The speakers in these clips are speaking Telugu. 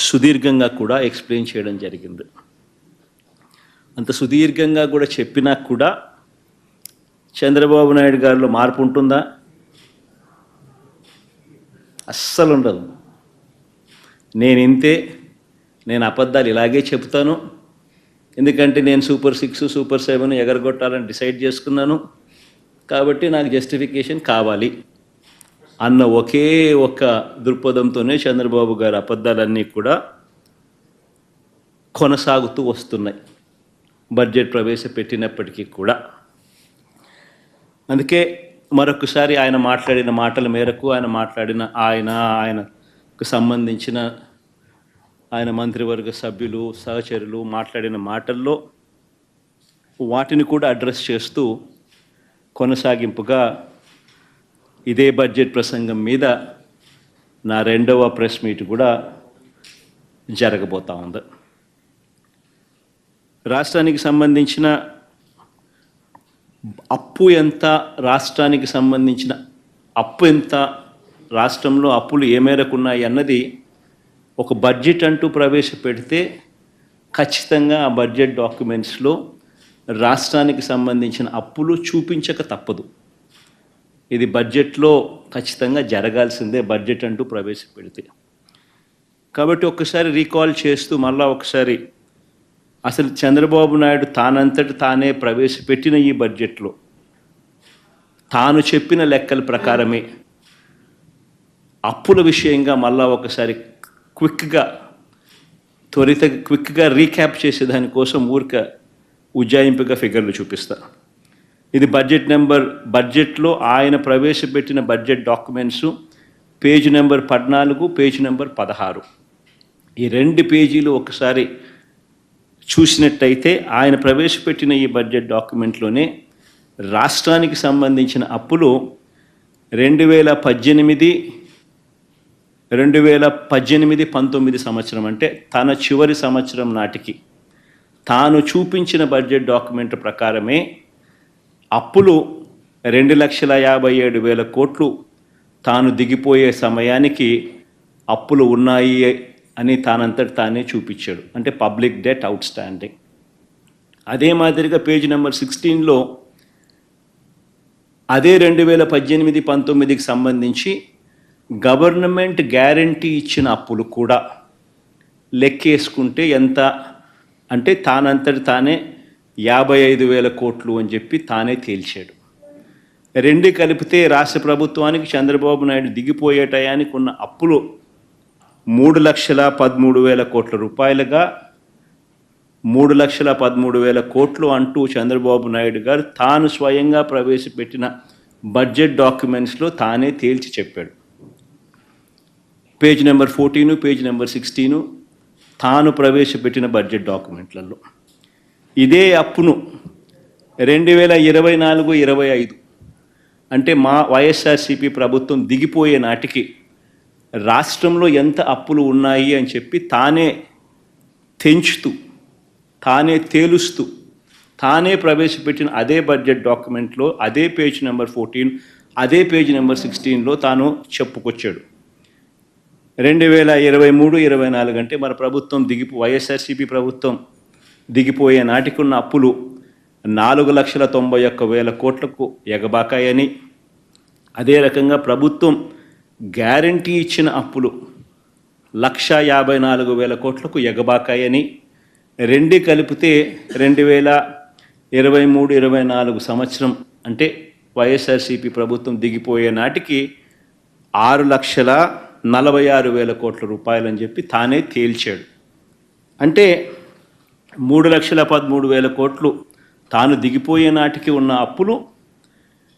సుదీర్ఘంగా కూడా ఎక్స్ప్లెయిన్ చేయడం జరిగింది. అంత సుదీర్ఘంగా కూడా చెప్పినా కూడా చంద్రబాబు నాయుడు గారిలో మార్పు ఉంటుందా? అస్సలు ఉండదు. నేను ఇంతే, నేను అబద్ధాలు ఇలాగే చెప్తాను, ఎందుకంటే నేను సూపర్ 6 సూపర్ 7 ఎగరగొట్టాలని డిసైడ్ చేసుకున్నాను, కాబట్టి నాకు జస్టిఫికేషన్ కావాలి అన్న ఒకే ఒక దృక్పథంతోనే చంద్రబాబు గారి అబద్ధాలన్నీ కూడా కొనసాగుతూ వస్తున్నాయి బడ్జెట్ ప్రవేశపెట్టినప్పటికీ కూడా. అందుకే మరొకసారి ఆయన మాట్లాడిన మాటల మేరకు ఆయనకు సంబంధించిన ఆయన మంత్రివర్గ సభ్యులు సహచరులు మాట్లాడిన మాటల్లో వాటిని కూడా అడ్రస్ చేస్తూ కొనసాగింపుగా ఇదే బడ్జెట్ ప్రసంగం మీద నా 2వ ప్రెస్ మీట్ కూడా జరగబోతా ఉంది. రాష్ట్రానికి సంబంధించిన అప్పు ఎంత, రాష్ట్రానికి సంబంధించిన అప్పు ఎంత, రాష్ట్రంలో అప్పులు ఏ మేరకు ఉన్నాయి అన్నది ఒక బడ్జెట్ అంటూ ప్రవేశపెడితే ఖచ్చితంగా ఆ బడ్జెట్ డాక్యుమెంట్స్లో రాష్ట్రానికి సంబంధించిన అప్పులు చూపించక తప్పదు. ఇది బడ్జెట్లో ఖచ్చితంగా జరగాల్సిందే బడ్జెట్ అంటూ ప్రవేశపెడితే. కాబట్టి ఒక్కసారి రీకాల్ చేస్తూ మళ్ళా ఒకసారి అసలు చంద్రబాబు నాయుడు తానంతటి తానే ప్రవేశపెట్టిన ఈ బడ్జెట్లో తాను చెప్పిన లెక్కల ప్రకారమే అప్పుల విషయంగా మళ్ళా ఒకసారి క్విక్గా రీక్యాప్ చేసేదానికోసం ఉజ్జాయింపుగా ఫిగర్లు చూపిస్తా. ఇది బడ్జెట్లో ఆయన ప్రవేశపెట్టిన budget documents page number 14, page number 16. ఈ 2 పేజీలు ఒకసారి చూసినట్టయితే ఆయన ప్రవేశపెట్టిన ఈ బడ్జెట్ డాక్యుమెంట్లోనే రాష్ట్రానికి సంబంధించిన అప్పులు 2018-19 సంవత్సరం అంటే తన చివరి సంవత్సరం నాటికి తాను చూపించిన బడ్జెట్ డాక్యుమెంట్ ప్రకారమే అప్పులు 2,57,000 కోట్లు తాను దిగిపోయే సమయానికి అప్పులు ఉన్నాయి అని తానంతటి తానే చూపించాడు. అంటే పబ్లిక్ డెట్ అవుట్ స్టాండింగ్. అదే మాదిరిగా పేజ్ నెంబర్ 16లో అదే 2018-19కి సంబంధించి గవర్నమెంట్ గ్యారంటీ ఇచ్చిన అప్పులు కూడా లెక్కేసుకుంటే ఎంత అంటే తానంతటి తానే 55,000 కోట్లు అని చెప్పి తానే తేల్చాడు. 2 కలిపితే రాష్ట్ర ప్రభుత్వానికి చంద్రబాబు నాయుడు దిగిపోయే టయానికి ఉన్న అప్పులు 3,13,000 కోట్ల రూపాయలుగా 3,13,000 కోట్లు అంటూ చంద్రబాబు నాయుడు గారు తాను స్వయంగా ప్రవేశపెట్టిన బడ్జెట్ డాక్యుమెంట్స్లో తానే తేల్చి చెప్పాడు. పేజ్ నెంబర్ 14, పేజ్ నెంబర్ 16 తాను ప్రవేశపెట్టిన బడ్జెట్ డాక్యుమెంట్లలో ఇదే అప్పును 2024-25 అంటే మా వైఎస్ఆర్సీపీ ప్రభుత్వం దిగిపోయే నాటికి రాష్ట్రంలో ఎంత అప్పులు ఉన్నాయి అని చెప్పి తానే తెంచుతూ తానే తేలుస్తూ తానే ప్రవేశపెట్టిన అదే బడ్జెట్ డాక్యుమెంట్లో అదే పేజ్ నెంబర్ 14 అదే పేజ్ నెంబర్ 16లో తాను చెప్పుకొచ్చాడు. 2023-24 అంటే మన ప్రభుత్వం వైఎస్ఆర్సీపీ ప్రభుత్వం దిగిపోయే నాటికి ఉన్న అప్పులు 4,91,000 కోట్లకు ఎగబాకాయని, అదే రకంగా ప్రభుత్వం గ్యారంటీ ఇచ్చిన అప్పులు 1,54,000 కోట్లకు ఎగబాకాయని, 2 కలిపితే 2023-24 సంవత్సరం అంటే వైఎస్ఆర్సీపీ ప్రభుత్వం దిగిపోయే నాటికి 6,46,000 కోట్ల రూపాయలు అని చెప్పి తానే తేల్చాడు. అంటే 3,13,000 కోట్లు తాను దిగిపోయే నాటికి ఉన్న అప్పులు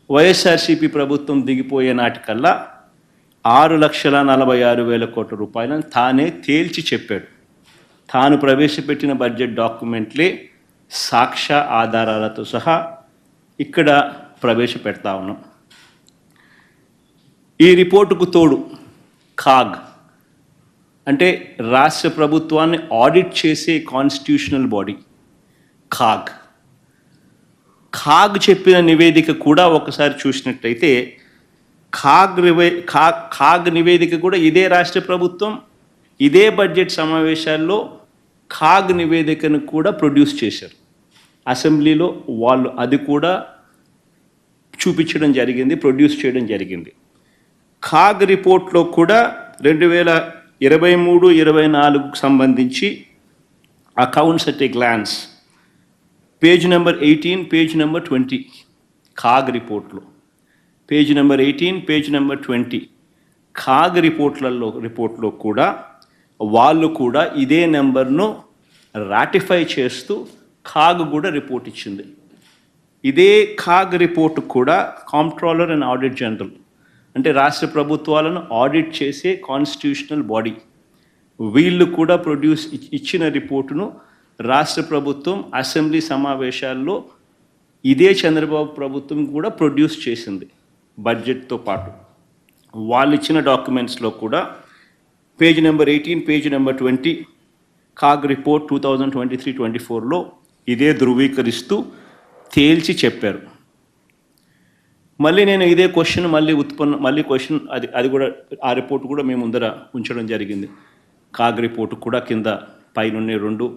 వైఎస్ఆర్సీపీ ప్రభుత్వం దిగిపోయే నాటికల్లా 6,46,000 కోట్ల రూపాయలను తానే తేల్చి చెప్పాడు. తాను ప్రవేశపెట్టిన బడ్జెట్ డాక్యుమెంట్లే సాక్ష్య ఆధారాలతో సహా ఇక్కడ ప్రవేశపెడతా ఉన్నాం. ఈ రిపోర్టుకు తోడు కాగ్ అంటే రాష్ట్ర ప్రభుత్వాన్ని ఆడిట్ చేసే కాన్స్టిట్యూషనల్ బాడీ కాగ్ చెప్పిన నివేదిక కూడా ఒకసారి చూసినట్టయితే కాగ్ నివేదిక కూడా ఇదే రాష్ట్ర ప్రభుత్వం ఇదే బడ్జెట్ సమావేశాల్లో కాగ్ నివేదికను కూడా ప్రొడ్యూస్ చేశారు. అసెంబ్లీలో వాళ్ళు అది కూడా చూపించడం జరిగింది, ప్రొడ్యూస్ చేయడం జరిగింది. కాగ్ రిపోర్ట్లో కూడా 2023-24 సంబంధించి accounts at a glance page number 18, page number 20 CAG రిపోర్ట్లో page number 18, page number 20 CAG రిపోర్ట్లో కూడా వాళ్ళు కూడా ఇదే నెంబర్ను రాటిఫై చేస్తూ కాగ్ కూడా రిపోర్ట్ ఇచ్చింది. ఇదే కాగ్ రిపోర్ట్ కూడా కాంప్ట్రోలర్ అండ్ ఆడిట్ జనరల్, అంటే రాష్ట్ర ప్రభుత్వాలను ఆడిట్ చేసే కాన్స్టిట్యూషనల్ బాడీ, వీళ్ళు కూడా ఇచ్చిన రిపోర్టును రాష్ట్ర ప్రభుత్వం అసెంబ్లీ సమావేశాల్లో ఇదే చంద్రబాబు ప్రభుత్వం కూడా ప్రొడ్యూస్ చేసింది బడ్జెట్తో పాటు. వాళ్ళు ఇచ్చిన డాక్యుమెంట్స్లో కూడా page number 18, page number 20 CAG report 2023-24లో ఇదే ధృవీకరిస్తూ తేల్చి చెప్పారు. మళ్ళీ నేను ఇదే క్వశ్చన్ మళ్ళీ క్వశ్చన్ అది కూడా ఆ రిపోర్ట్ కూడా మేము ముందర ఉంచడం జరిగింది. కాగ్ రిపోర్ట్ కూడా కింద పైన 2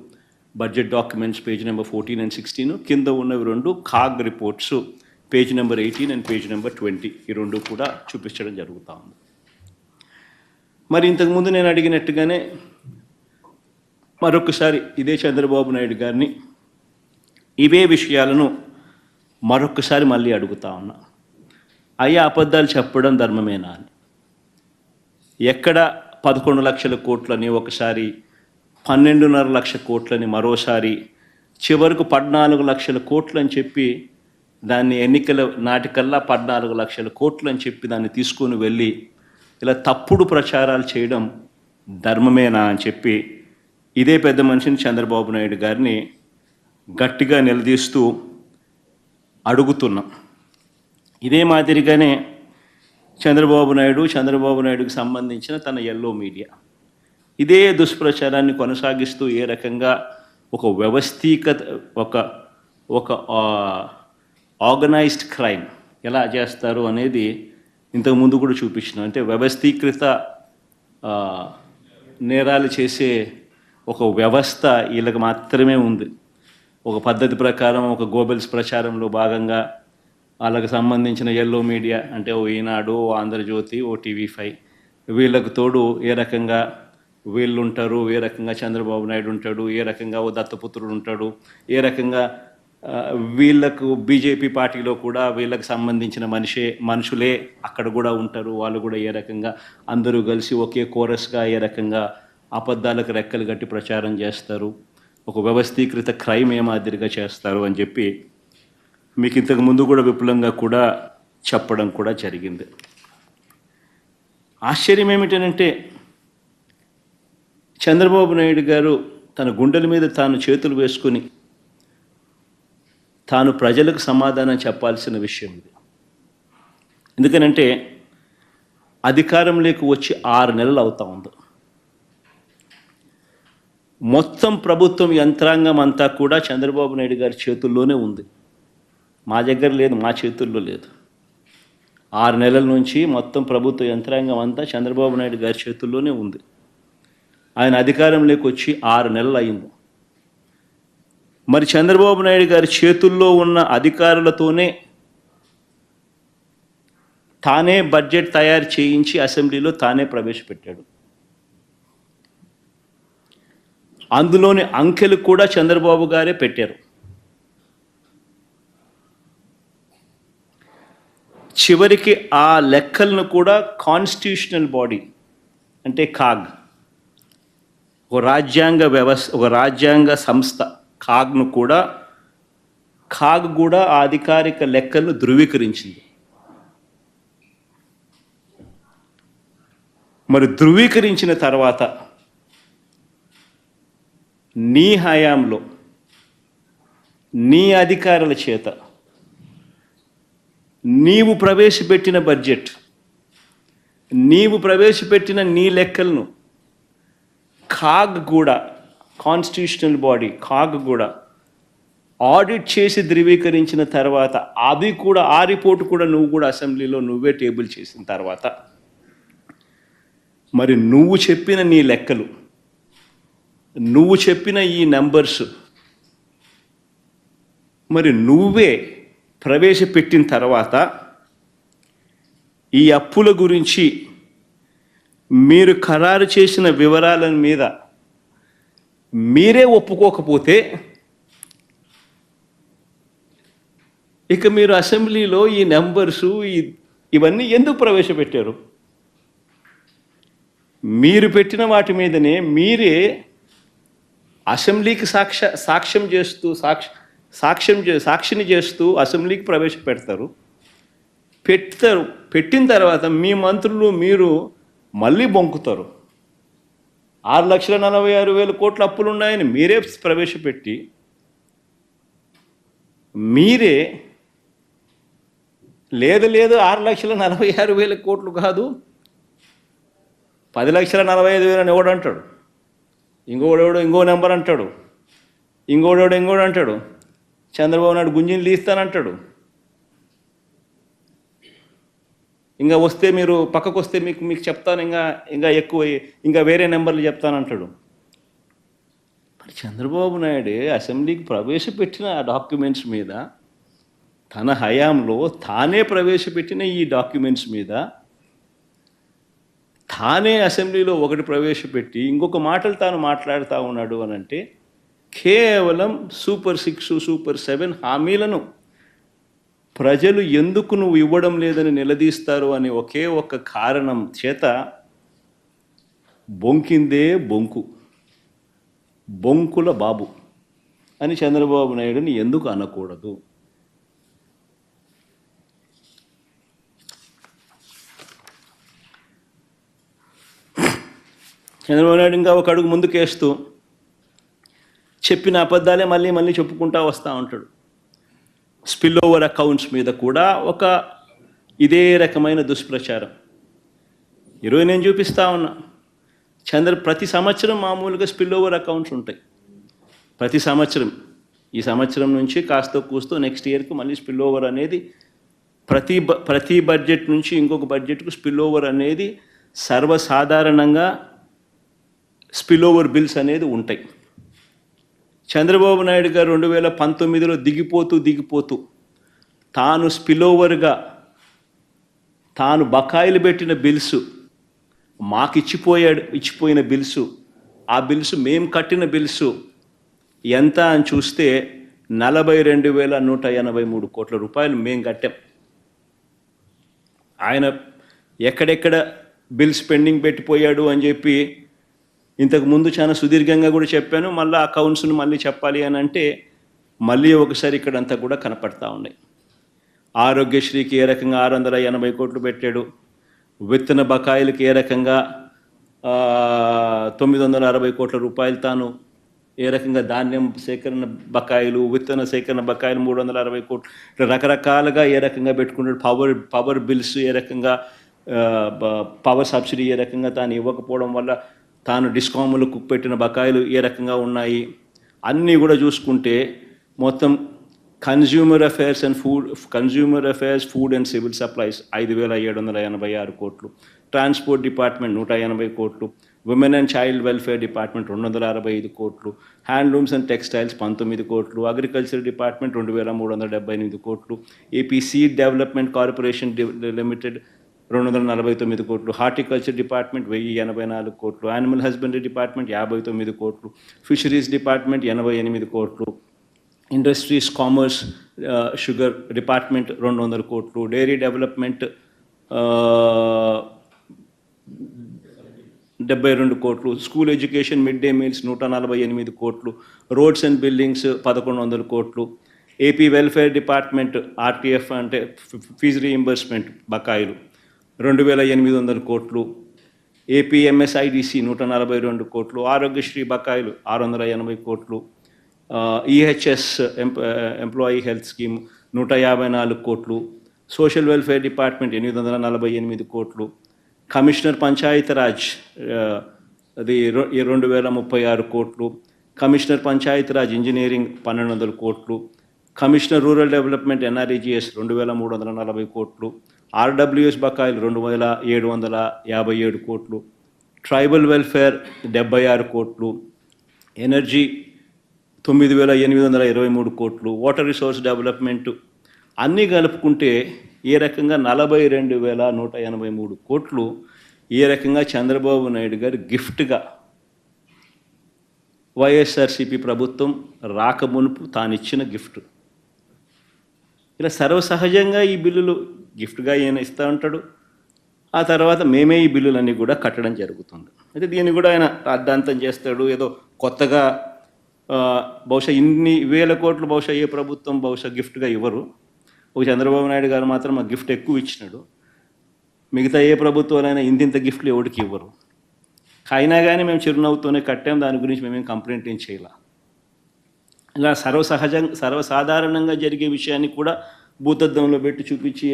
budget documents page number 14 and 16, కింద ఉన్నవి 2 CAG reports page number 18 and page number 20, ఈ 2 కూడా చూపించడం జరుగుతూ ఉంది. మరి ఇంతకుముందు నేను అడిగినట్టుగానే మరొకసారి ఇదే చంద్రబాబు నాయుడు గారిని ఇవే విషయాలను మరొకసారి మళ్ళీ అడుగుతా ఉన్నా. అయ్యా, అబద్ధాలు చెప్పడం ధర్మమేనా అని. ఎక్కడ 11 లక్షల కోట్లని ఒకసారి, 12.5 లక్షల కోట్లని మరోసారి, చివరకు 14 లక్షల కోట్లు అని చెప్పి దాన్ని ఎన్నికల నాటికల్లా 14 లక్షల కోట్లు అని చెప్పి దాన్ని తీసుకొని వెళ్ళి ఇలా తప్పుడు ప్రచారాలు చేయడం ధర్మమేనా అని చెప్పి ఇదే పెద్ద మనిషిని చంద్రబాబు నాయుడు గారిని గట్టిగా నిలదీస్తూ అడుగుతున్నాం. ఇదే మాదిరిగానే చంద్రబాబు నాయుడుకి సంబంధించిన తన ఎల్లో మీడియా ఇదే దుష్ప్రచారాన్ని కొనసాగిస్తూ ఏ రకంగా ఒక ఒక ఆర్గనైజ్డ్ క్రైమ్ ఎలా చేస్తారు అనేది ఇంతకుముందు కూడా చూపించినాం. అంటే వ్యవస్థీకృత నేరాలు చేసే ఒక వ్యవస్థ వీళ్ళకి మాత్రమే ఉంది. ఒక పద్ధతి ప్రకారం ఒక గోబెల్స్ ప్రచారంలో భాగంగా వాళ్ళకి సంబంధించిన ఎల్లో మీడియా అంటే ఓ ఈనాడు, ఓ ఆంధ్రజ్యోతి, ఓ TV5 వీళ్ళకు తోడు ఏ రకంగా వీళ్ళు ఉంటారు, ఏ రకంగా చంద్రబాబు నాయుడు ఉంటాడు, ఏ రకంగా ఓ దత్తపుత్రుడు ఉంటాడు, ఏ రకంగా వీళ్ళకు బీజేపీ పార్టీలో కూడా వీళ్ళకి సంబంధించిన మనుషులే అక్కడ కూడా ఉంటారు, వాళ్ళు కూడా ఏ రకంగా అందరూ కలిసి ఒకే కోరస్గా ఏ రకంగా అబద్ధాలకు రెక్కలు గట్టి ప్రచారం చేస్తారు, ఒక వ్యవస్థీకృత క్రైమ్ ఏ మాదిరిగా చేస్తారు అని చెప్పి మీకు ఇంతకు ముందు కూడా విపులంగా కూడా చెప్పడం కూడా జరిగింది. ఆశ్చర్యం ఏమిటనంటే చంద్రబాబు నాయుడు గారు తన గుండెల మీద తాను చేతులు వేసుకుని తాను ప్రజలకు సమాధానం చెప్పాల్సిన విషయం ఇది. ఎందుకనంటే అధికారంలోకి వచ్చి 6 నెలలు అవుతా ఉంది. మొత్తం ప్రభుత్వం యంత్రాంగం అంతా కూడా చంద్రబాబు నాయుడు గారి చేతుల్లోనే ఉంది, మా దగ్గర లేదు, మా చేతుల్లో లేదు. 6 నెలల నుంచి మొత్తం ప్రభుత్వ యంత్రాంగం అంతా చంద్రబాబు నాయుడు గారి చేతుల్లోనే ఉంది. ఆయన అధికారంలోకి వచ్చి 6 నెలలు అయింది. మరి చంద్రబాబు నాయుడు గారి చేతుల్లో ఉన్న అధికారులతోనే తానే బడ్జెట్ తయారు చేయించి అసెంబ్లీలో తానే ప్రవేశపెట్టాడు. అందులోని అంకెలు కూడా చంద్రబాబు గారే పెట్టారు. చివరికి ఆ లెక్కలను కూడా కాన్స్టిట్యూషనల్ బాడీ అంటే కాగ్, ఒక రాజ్యాంగ వ్యవస్థ, ఒక రాజ్యాంగ సంస్థ కాగ్ కూడా ఆ అధికారిక లెక్కలను ధృవీకరించింది. మరి ధృవీకరించిన తర్వాత నీ హయాంలో నీ అధికారుల చేత నీవు ప్రవేశపెట్టిన బడ్జెట్, నీవు ప్రవేశపెట్టిన నీ లెక్కలను కాగ్ కూడా, కాన్స్టిట్యూషనల్ బాడీ కాగ్ కూడా ఆడిట్ చేసి ధృవీకరించిన తర్వాత అది కూడా ఆ రిపోర్ట్ కూడా నువ్వు కూడా అసెంబ్లీలో నువ్వే టేబుల్ చేసిన తర్వాత మరి నువ్వు చెప్పిన నీ లెక్కలు, నువ్వు చెప్పిన ఈ నంబర్స్ మరి నువ్వే ప్రవేశపెట్టిన తర్వాత ఈ అప్పుల గురించి మీరు ఖరారు చేసిన వివరాల మీద మీరే ఒప్పుకోకపోతే ఇక మీరు అసెంబ్లీలో ఈ నెంబర్సు ఇవన్నీ ఎందుకు ప్రవేశపెట్టారు? మీరు పెట్టిన వాటి మీదనే మీరే అసెంబ్లీకి సాక్షిని చేస్తూ అసెంబ్లీకి ప్రవేశపెడతారు. పెట్టిన తర్వాత మీ మంత్రులు మీరు మళ్ళీ బొంకుతారు. 6,46,000 కోట్ల అప్పులు ఉన్నాయని మీరే ప్రవేశపెట్టి మీరే లేదు 6,46,000 కోట్లు కాదు 10,45,000 అని ఎవడు అంటాడు, ఇంకోడెవడో ఇంకో నెంబర్ అంటాడు, ఇంకోడు అంటాడు, చంద్రబాబు నాయుడు గుంజిని తీస్తానంటాడు. ఇంకా వస్తే మీరు పక్కకు వస్తే మీకు చెప్తాను, ఇంకా ఎక్కువ ఇంకా వేరే నెంబర్లు చెప్తానంటాడు. మరి చంద్రబాబు నాయుడు అసెంబ్లీకి ప్రవేశపెట్టిన ఆ డాక్యుమెంట్స్ మీద, తన హయాంలో తానే ప్రవేశపెట్టిన ఈ డాక్యుమెంట్స్ మీద తానే అసెంబ్లీలో ఒకటి ప్రవేశపెట్టి ఇంకొక మాటలు తాను మాట్లాడుతూ ఉన్నాడు అని అంటే కేవలం సూపర్ 6, సూపర్ 7 హామీలను ప్రజలు ఎందుకు నువ్వు ఇవ్వడం లేదని నిలదీస్తారు అని ఒకే ఒక్క కారణం చేత బొంకిందే బొంకుల బాబు అని చంద్రబాబు నాయుడుని ఎందుకు అనకూడదు? చంద్రబాబు నాయుడు ఇంకా ఒక అడుగు ముందుకేస్తూ చెప్పిన అబద్ధాలే మళ్ళీ చెప్పుకుంటూ వస్తూ ఉంటాడు. స్పిల్ ఓవర్ అకౌంట్స్ మీద కూడా ఒక ఇదే రకమైన దుష్ప్రచారం. ఈరోజు నేను చూపిస్తా ఉన్నా, ప్రతి సంవత్సరం మామూలుగా స్పిల్ ఓవర్ అకౌంట్స్ ఉంటాయి. ప్రతి సంవత్సరం, ఈ సంవత్సరం నుంచి కాస్త కూస్తూ నెక్స్ట్ ఇయర్కి మళ్ళీ స్పిల్ ఓవర్ అనేది ప్రతి బడ్జెట్ నుంచి ఇంకొక బడ్జెట్కు స్పిల్ ఓవర్ అనేది సర్వసాధారణంగా స్పిల్ ఓవర్ బిల్స్ అనేది ఉంటాయి. చంద్రబాబు నాయుడు గారు 2019లో దిగిపోతూ తాను స్పిల్ ఓవర్గా తాను బకాయిలు పెట్టిన బిల్స్ మాకు ఇచ్చిపోయిన బిల్స్, ఆ బిల్స్ మేము కట్టిన బిల్స్ ఎంత అని చూస్తే 42,183 కోట్ల రూపాయలు మేము కట్టాం. ఆయన ఎక్కడెక్కడ బిల్స్ పెండింగ్ పెట్టిపోయాడు అని చెప్పి ఇంతకుముందు చాలా సుదీర్ఘంగా కూడా చెప్పాను. మళ్ళీ అకౌంట్స్ను మళ్ళీ చెప్పాలి అని అంటే మళ్ళీ ఒకసారి ఇక్కడంతా కూడా కనపడతా ఉన్నాయి. ఆరోగ్యశ్రీకి ఏ రకంగా 680 కోట్లు పెట్టాడు, విత్తన బకాయిలకి ఏ రకంగా 960 కోట్ల రూపాయలు తాను ఏ రకంగా ధాన్యం సేకరణ బకాయిలు, విత్తన సేకరణ బకాయిలు 360 కోట్లు, రకరకాలుగా ఏ రకంగా పెట్టుకుంటాడు. పవర్ బిల్స్ ఏ రకంగా, పవర్ సబ్సిడీ ఏ రకంగా తాను ఇవ్వకపోవడం వల్ల తాను డిస్కాములకు పెట్టిన బకాయిలు ఏ రకంగా ఉన్నాయి అన్నీ కూడా చూసుకుంటే మొత్తం consumer affairs food and civil supplies 5,786 కోట్లు, ట్రాన్స్పోర్ట్ డిపార్ట్మెంట్ 180 కోట్లు, women and child welfare department 265 కోట్లు, హ్యాండ్లూమ్స్ అండ్ టెక్స్టైల్స్ 19 కోట్లు, అగ్రికల్చర్ డిపార్ట్మెంట్ 2,378 కోట్లు, AP seed development corporation limited 249 కోట్లు, హార్టికల్చర్ డిపార్ట్మెంట్ 1,084 కోట్లు, యానిమల్ హస్బెండరీ డిపార్ట్మెంట్ 59 కోట్లు, ఫిషరీస్ డిపార్ట్మెంట్ 88 కోట్లు, ఇండస్ట్రీస్ కామర్స్ షుగర్ డిపార్ట్మెంట్ 200 కోట్లు, డైరీ డెవలప్మెంట్ 72 కోట్లు, school education mid day meals 148 కోట్లు, రోడ్స్ అండ్ బిల్డింగ్స్ 1,100 కోట్లు, ఏపీ వెల్ఫేర్ డిపార్ట్మెంట్ ఆర్టీఎఫ్ అంటే ఫీజు రీయింబర్స్మెంట్ బకాయిలు 2,800 కోట్లు, ఏపీ ఎంఎస్ఐడిసి 142 కోట్లు, ఆరోగ్యశ్రీ బకాయిలు 680 కోట్లు, ఈహెచ్ఎస్ ఎంప్లాయీ హెల్త్ స్కీమ్ 154 కోట్లు, సోషల్ వెల్ఫేర్ డిపార్ట్మెంట్ 848 కోట్లు, కమిషనర్ పంచాయతీరాజ్ అది 2,036 కోట్లు, కమిషనర్ పంచాయతీరాజ్ ఇంజనీరింగ్ 1,200 కోట్లు, కమిషనర్ రూరల్ డెవలప్మెంట్ ఎన్ఆర్ఈజిఎస్ 2,340 కోట్లు, ఆర్డబ్ల్యూఎస్ బకాయిలు 2,757 కోట్లు, ట్రైబల్ వెల్ఫేర్ 76 కోట్లు, ఎనర్జీ 9,823 కోట్లు, వాటర్ రిసోర్స్ డెవలప్మెంట్ అన్నీ కలుపుకుంటే ఏ రకంగా 42,183 కోట్లు ఏ రకంగా చంద్రబాబు నాయుడు గారు గిఫ్ట్గా వైఎస్ఆర్సీపీ ప్రభుత్వం రాకమునుపు తానిచ్చిన గిఫ్ట్. ఇలా సర్వసహజంగా ఈ బిల్లులు గిఫ్ట్గా ఈయన ఇస్తూ ఉంటాడు. ఆ తర్వాత మేమే ఈ బిల్లులన్నీ కూడా కట్టడం జరుగుతుంది. అయితే దీన్ని కూడా ఆయన రాద్ధాంతం చేస్తాడు. ఏదో కొత్తగా బహుశా ఇన్ని వేల కోట్లు బహుశా ఏ ప్రభుత్వం బహుశా గిఫ్ట్గా ఇవ్వరు. ఒక చంద్రబాబు నాయుడు గారు మాత్రం ఆ గిఫ్ట్ ఎక్కువ ఇచ్చినాడు. మిగతా ఏ ప్రభుత్వాలైనా ఇంతింత గిఫ్ట్లు ఎవరికి ఇవ్వరు. అయినా కానీ మేము చిరునవ్వుతోనే కట్టాం, దాని గురించి మేమేం కంప్లైంట్ ఏం చేయాల. ఇలా సర్వసాధారణంగా జరిగే విషయాన్ని కూడా భూతద్దంలో పెట్టి చూపించి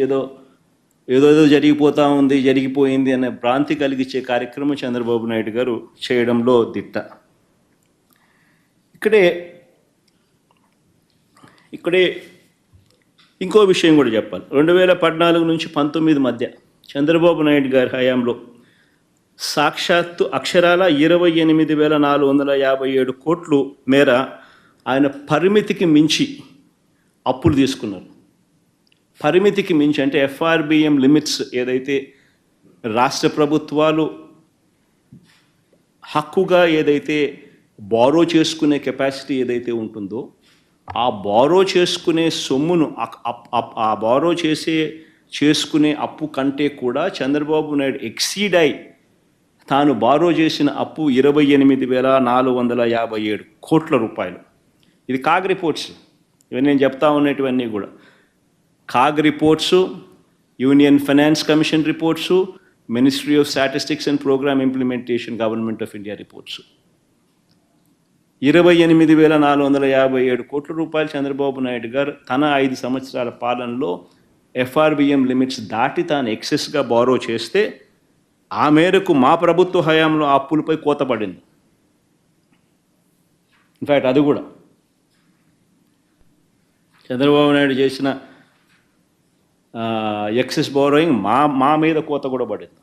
ఏదో జరిగిపోతూ ఉంది, జరిగిపోయింది అనే భ్రాంతి కలిగించే కార్యక్రమం చంద్రబాబు నాయుడు గారు చేయడంలో దిట్ట. ఇక్కడే ఇంకో విషయం కూడా చెప్పాలి. 2014 నుంచి 19 మధ్య చంద్రబాబు నాయుడు గారి హయాంలో సాక్షాత్తు అక్షరాల 28,457 కోట్లు మేర ఆయన పరిమితికి మించి అప్పులు తీసుకున్నారు. పరిమితికి మించి అంటే ఎఫ్ఆర్బిఎం లిమిట్స్ ఏదైతే రాష్ట్ర ప్రభుత్వాలు హక్కుగా ఏదైతే బారో చేసుకునే కెపాసిటీ ఏదైతే ఉంటుందో ఆ బారో చేసుకునే సొమ్మును ఆ బారో చేసుకునే అప్పు కంటే కూడా చంద్రబాబు నాయుడు ఎక్సీడ్ అయి తాను బారో చేసిన అప్పు 28,457 కోట్ల రూపాయలు. ఇది కాగ్ రిపోర్ట్స్. ఇవన్నీ నేను చెప్తా ఉన్నటువన్నీ కూడా CAG reports, union finance commission reports, ministry of statistics and programme implementation government of India reports. 28,457 కోట్ల రూపాయలు చంద్రబాబు నాయుడు గారు తన 5 సంవత్సరాల పాలనలో ఎఫ్ఆర్బిఎం లిమిట్స్ దాటి తాను ఎక్సెస్గా బారో చేస్తే ఆ మేరకు మా ప్రభుత్వ హయాంలో ఆ అప్పులపై కోత పడింది. ఇన్ఫ్యాక్ట్ అది కూడా చంద్రబాబు నాయుడు చేసిన ఎక్సెస్ బారోయింగ్ మా మీద కోత కూడా పడింది.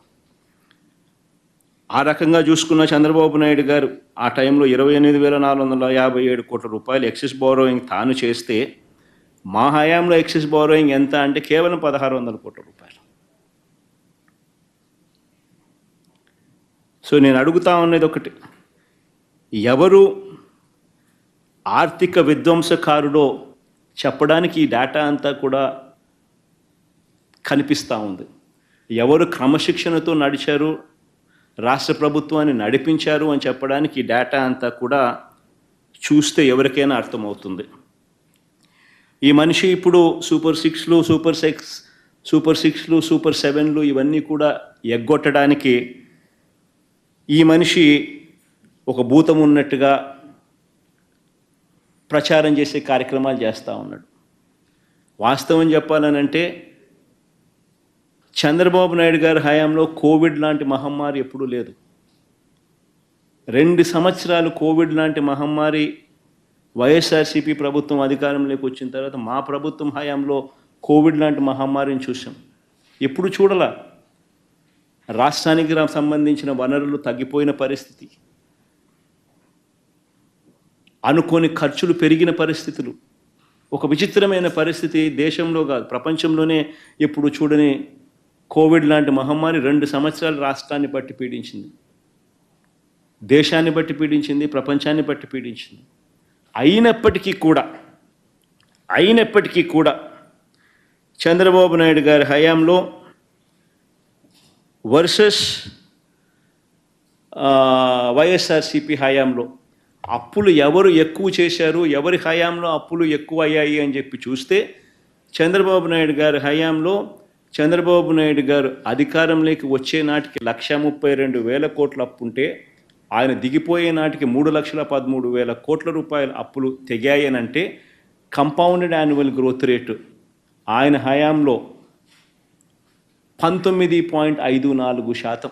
ఆ రకంగా చూసుకున్న చంద్రబాబు నాయుడు గారు ఆ టైంలో 28,457 కోట్ల రూపాయలు ఎక్సెస్ బారోయింగ్ తాను చేస్తే మా హయాంలో ఎక్సెస్ బారోయింగ్ ఎంత అంటే కేవలం 1,600 కోట్ల రూపాయలు. సో నేను అడుగుతా ఉన్నది ఒకటి, ఎవరు ఆర్థిక విధ్వంసకారుడో చెప్పడానికి ఈ డేటా అంతా కూడా కనిపిస్తూ ఉంది. ఎవరు క్రమశిక్షణతో నడిచారు, రాష్ట్ర ప్రభుత్వాన్ని నడిపించారు అని చెప్పడానికి ఈ డేటా అంతా కూడా చూస్తే ఎవరికైనా అర్థమవుతుంది. ఈ మనిషి ఇప్పుడు సూపర్ 6లు, సూపర్ 7లు ఇవన్నీ కూడా ఎగ్గొట్టడానికి ఈ మనిషి ఒక భూతం ఉన్నట్టుగా ప్రచారం చేసే కార్యక్రమాలు చేస్తూ ఉన్నాడు. వాస్తవం చెప్పాలనంటే చంద్రబాబు నాయుడు గారి హయాంలో కోవిడ్ లాంటి మహమ్మారి ఎప్పుడూ లేదు. 2 సంవత్సరాలు కోవిడ్ లాంటి మహమ్మారి వైఎస్ఆర్సీపీ ప్రభుత్వం అధికారంలోకి వచ్చిన తర్వాత మా ప్రభుత్వం హయాంలో కోవిడ్ లాంటి మహమ్మారిని చూసాం. ఎప్పుడు చూడాల. రాష్ట్రానికి సంబంధించిన వనరులు తగ్గిపోయిన పరిస్థితి, అనుకోని ఖర్చులు పెరిగిన పరిస్థితులు, ఒక విచిత్రమైన పరిస్థితి. దేశంలో కాదు ప్రపంచంలోనే ఎప్పుడు చూడని కోవిడ్ లాంటి మహమ్మారి 2 సంవత్సరాలు రాష్ట్రాన్ని బట్టి పీడించింది, దేశాన్ని బట్టి పీడించింది, ప్రపంచాన్ని బట్టి పీడించింది. అయినప్పటికీ కూడా చంద్రబాబు నాయుడు గారి హయాంలో వర్సెస్ వైఎస్ఆర్సీపీ హయాంలో అప్పులు ఎవరు ఎక్కువ చేశారు, ఎవరి హయాంలో అప్పులు ఎక్కువ అయ్యాయి అని చెప్పి చూస్తే చంద్రబాబు నాయుడు గారి హయాంలో చంద్రబాబు నాయుడు గారు అధికారంలోకి వచ్చే నాటికి 132,000 కోట్ల అప్పు ఉంటే ఆయన దిగిపోయే నాటికి 3,13,000 కోట్ల రూపాయల అప్పులు తెగాయనంటే కంపౌండెడ్ యాన్యువల్ గ్రోత్ రేటు ఆయన హయాంలో 19.54%.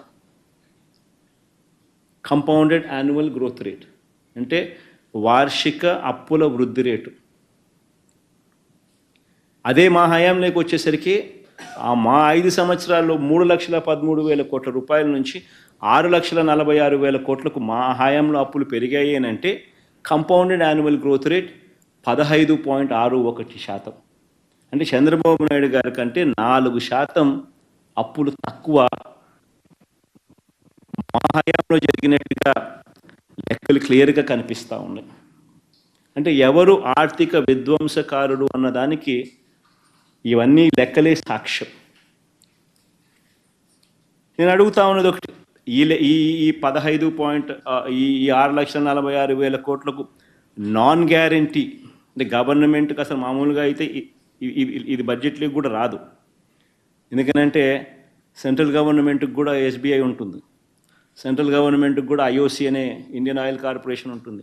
కంపౌండెడ్ యాన్యువల్ గ్రోత్ రేట్ అంటే వార్షిక అప్పుల వృద్ధి రేటు. అదే మా హయాంలోకి వచ్చేసరికి మా 5 సంవత్సరాల్లో 3,13,000 కోట్ల రూపాయల నుంచి 6,46,000 కోట్లకు మా హయాంలో అప్పులు పెరిగాయి అని అంటే కంపౌండెడ్ యాన్యువల్ గ్రోత్ రేట్ 15.61%. అంటే చంద్రబాబు నాయుడు గారి కంటే 4% అప్పులు తక్కువ మా హయాంలో జరిగినట్టుగా లెక్కలు క్లియర్గా కనిపిస్తూ ఉన్నాయి. అంటే ఎవరు ఆర్థిక విధ్వంసకారుడు అన్నదానికి ఇవన్నీ లెక్కలే సాక్ష్యం. నేను అడుగుతా ఉన్నది ఒకటి, ఈ 6,46,000 కోట్లకు నాన్ గ్యారంటీ అంటే గవర్నమెంట్కి అసలు మామూలుగా అయితే ఇది బడ్జెట్లోకి కూడా రాదు. ఎందుకనంటే సెంట్రల్ గవర్నమెంట్కి కూడా ఎస్బీఐ ఉంటుంది, సెంట్రల్ గవర్నమెంట్కి కూడా ఐఓసి అనే ఇండియన్ ఆయిల్ కార్పొరేషన్ ఉంటుంది,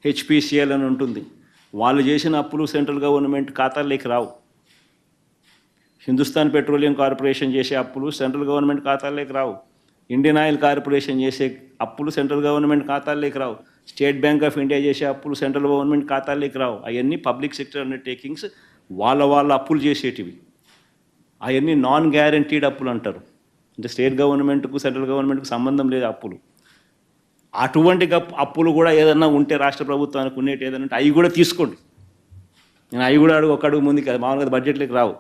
హెచ్పిసిఎల్ అని ఉంటుంది. వాళ్ళు చేసిన అప్పులు సెంట్రల్ గవర్నమెంట్ ఖాతాల్లోకి రావు. హిందుస్థాన్ పెట్రోలియం కార్పొరేషన్ చేసే అప్పులు సెంట్రల్ గవర్నమెంట్ ఖాతాల్లోకి రావు. ఇండియన్ ఆయిల్ కార్పొరేషన్ చేసే అప్పులు సెంట్రల్ గవర్నమెంట్ ఖాతాల్లోకి రావు. స్టేట్ బ్యాంక్ ఆఫ్ ఇండియా చేసే అప్పులు సెంట్రల్ గవర్నమెంట్ ఖాతాల్లోకి రావు. అవన్నీ పబ్లిక్ సెక్టర్ అండర్టేకింగ్స్, వాళ్ళ అప్పులు చేసేటివి. అవన్నీ నాన్ గ్యారంటీడ్ అప్పులు అంటారు. అంటే స్టేట్ గవర్నమెంట్కు సెంట్రల్ గవర్నమెంట్కు సంబంధం లేదు అప్పులు. అటువంటి అప్పులు కూడా ఏదన్నా ఉంటే రాష్ట్ర ప్రభుత్వానికి ఉండేటి ఏదైనా ఉంటే అవి కూడా తీసుకోండి. నేను అవి కూడా ఒక అడుగు ముందుకు మామూలుగా బడ్జెట్లోకి రావు.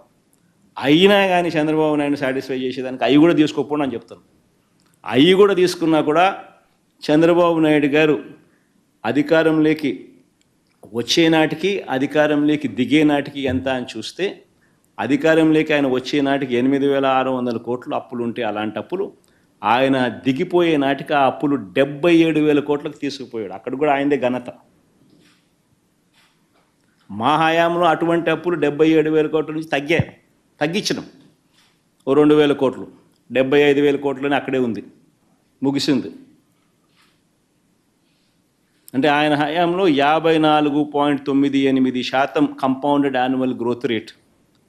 అయినా కానీ చంద్రబాబు నాయుడు సాటిస్ఫై చేసేదానికి అవి కూడా తీసుకోకపోండి అని చెప్తాను. అవి కూడా తీసుకున్నా కూడా చంద్రబాబు నాయుడు గారు అధికారంలోకి వచ్చే నాటికి అధికారంలోకి దిగే నాటికి ఎంత అని చూస్తే, అధికారంలోకి ఆయన వచ్చే నాటికి 8,600 కోట్లు అప్పులు ఉంటే అలాంటి అప్పులు ఆయన దిగిపోయే నాటికి ఆ అప్పులు 77,000 కోట్లకు తీసుకుపోయాడు. అక్కడ కూడా ఆయనదే ఘనత. మా హయాంలో అటువంటి అప్పులు 77,000 కోట్ల నుంచి తగ్గించడం ఓ 2,000 కోట్లు, 75,000 కోట్లని అక్కడే ఉంది, ముగిసింది. అంటే ఆయన హయాంలో 54.98% compounded annual growth rate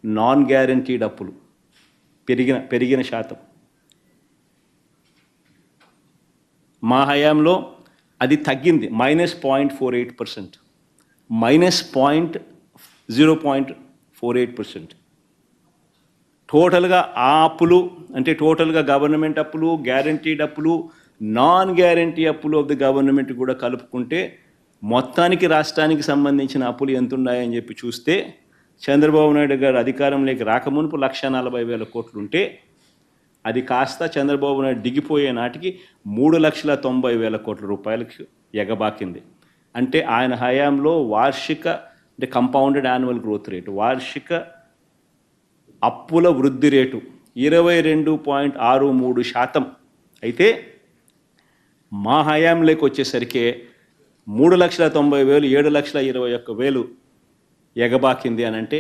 non guaranteed అప్పులు పెరిగిన శాతం. మా హయాంలో అది తగ్గింది, -0.48%, -0.48%. టోటల్గా ఆ అప్పులు అంటే టోటల్గా గవర్నమెంట్ అప్పులు, గ్యారంటీడ్ అప్పులు, నాన్ గ్యారంటీ అప్పులు ఆఫ్ ది గవర్నమెంట్ కూడా కలుపుకుంటే మొత్తానికి రాష్ట్రానికి సంబంధించిన అప్పులు ఎంత ఉన్నాయని చెప్పి చూస్తే, చంద్రబాబు నాయుడు గారు అధికారంలోకి రాకమునుపు 1,40,000 కోట్లు ఉంటే అది కాస్త చంద్రబాబు నాయుడు దిగిపోయే నాటికి 3,90,000 కోట్ల రూపాయలకి ఎగబాకింది. అంటే ఆయన హయాంలో వార్షిక అంటే కంపౌండెడ్ యాన్యువల్ గ్రోత్ రేటు, వార్షిక అప్పుల వృద్ధి రేటు 22.63% అయితే మా హయాంలోకి వచ్చేసరికి 3,90,000, 7,21,000 ఎగబాకింది అని అంటే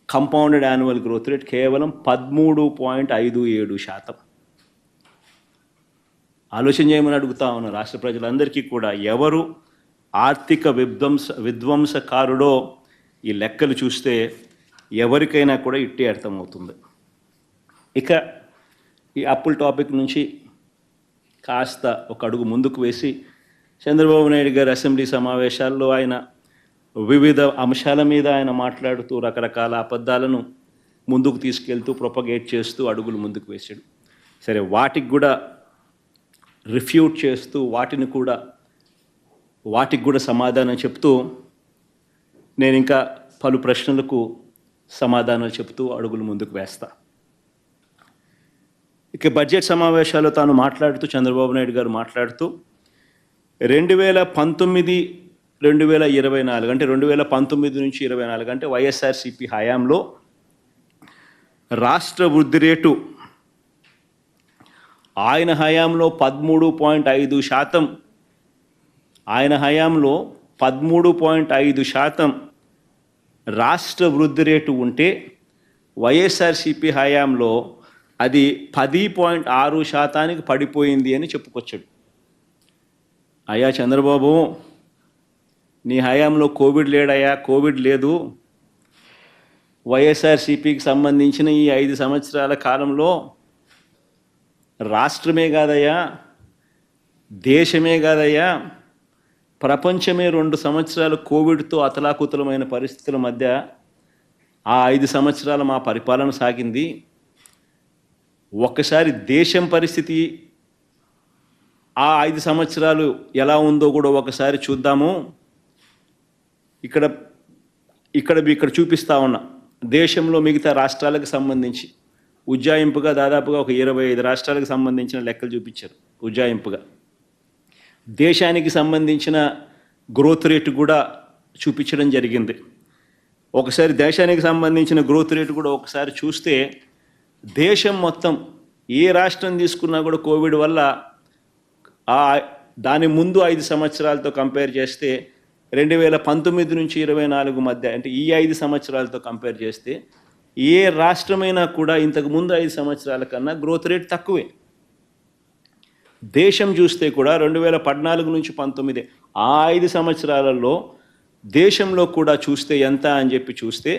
కంపౌండెడ్ యాన్యువల్ గ్రోత్ రేట్ కేవలం 13.57%. ఆలోచన చేయమని అడుగుతా ఉన్న రాష్ట్ర ప్రజలందరికీ కూడా, ఎవరు ఆర్థిక విధ్వంసకారుడో ఈ లెక్కలు చూస్తే ఎవరికైనా కూడా ఇట్టే అర్థమవుతుంది. ఇక ఈ అప్పుల టాపిక్ నుంచి కాస్త ఒక అడుగు ముందుకు వేసి, చంద్రబాబు నాయుడు గారి అసెంబ్లీ సమావేశాల్లో ఆయన వివిధ అంశాల మీద ఆయన మాట్లాడుతూ రకరకాల అబద్ధాలను ముందుకు తీసుకెళ్తూ ప్రొపగేట్ చేస్తూ అడుగులు ముందుకు వేశాడు. సరే, వాటికి కూడా రిఫ్యూట్ చేస్తూ వాటికి కూడా సమాధానం చెప్తూ నేను ఇంకా పలు ప్రశ్నలకు సమాధానాలు చెప్తూ అడుగులు ముందుకు వేస్తా. ఇక బడ్జెట్ సమావేశాల్లో తాను మాట్లాడుతూ, చంద్రబాబు నాయుడు గారు మాట్లాడుతూ 2019-2024 అంటే 2019 నుంచి 24 అంటే వైఎస్ఆర్సీపీ హయాంలో రాష్ట్ర వృద్ధి రేటు ఆయన హయాంలో 13.5%, ఆయన హయాంలో 13.5% రాష్ట్ర వృద్ధి రేటు ఉంటే వైఎస్ఆర్సీపీ హయాంలో అది 10.6% పడిపోయింది అని చెప్పుకొచ్చాడు. అయ్యా చంద్రబాబు, నీ హయాంలో కోవిడ్ లేడయ్యా, కోవిడ్ లేదు. వైఎస్ఆర్సీపీకి సంబంధించిన ఈ 5 సంవత్సరాల కాలంలో రాష్ట్రమే కాదయ్యా, దేశమే కాదయ్యా, ప్రపంచమే 2 సంవత్సరాలు కోవిడ్తో అతలాకుతలమైన పరిస్థితుల మధ్య ఆ 5 సంవత్సరాలు మా పరిపాలన సాగింది. ఒక్కసారి దేశం పరిస్థితి ఆ 5 సంవత్సరాలు ఎలా ఉందో కూడా ఒకసారి చూద్దాము. ఇక్కడ చూపిస్తా ఉన్నా దేశంలో మిగతా రాష్ట్రాలకు సంబంధించి ఉజ్జాయింపుగా దాదాపుగా ఒక 25 రాష్ట్రాలకు సంబంధించిన లెక్కలు చూపించారు. ఉజ్జాయింపుగా దేశానికి సంబంధించిన గ్రోత్ రేటు కూడా చూపించడం జరిగింది. ఒకసారి దేశానికి సంబంధించిన గ్రోత్ రేటు కూడా ఒకసారి చూస్తే దేశం మొత్తం ఏ రాష్ట్రం తీసుకున్నా కూడా కోవిడ్ వల్ల దాని ముందు 5 సంవత్సరాలతో కంపేర్ చేస్తే 2019 నుంచి 24 మధ్య అంటే ఈ 5 సంవత్సరాలతో కంపేర్ చేస్తే ఏ రాష్ట్రమైనా కూడా ఇంతకు ముందు 5 సంవత్సరాల కన్నా గ్రోత్ రేట్ తక్కువే. దేశం చూస్తే కూడా 2014 నుంచి 19 ఆ 5 సంవత్సరాలలో దేశంలో కూడా చూస్తే ఎంత అని చెప్పి చూస్తే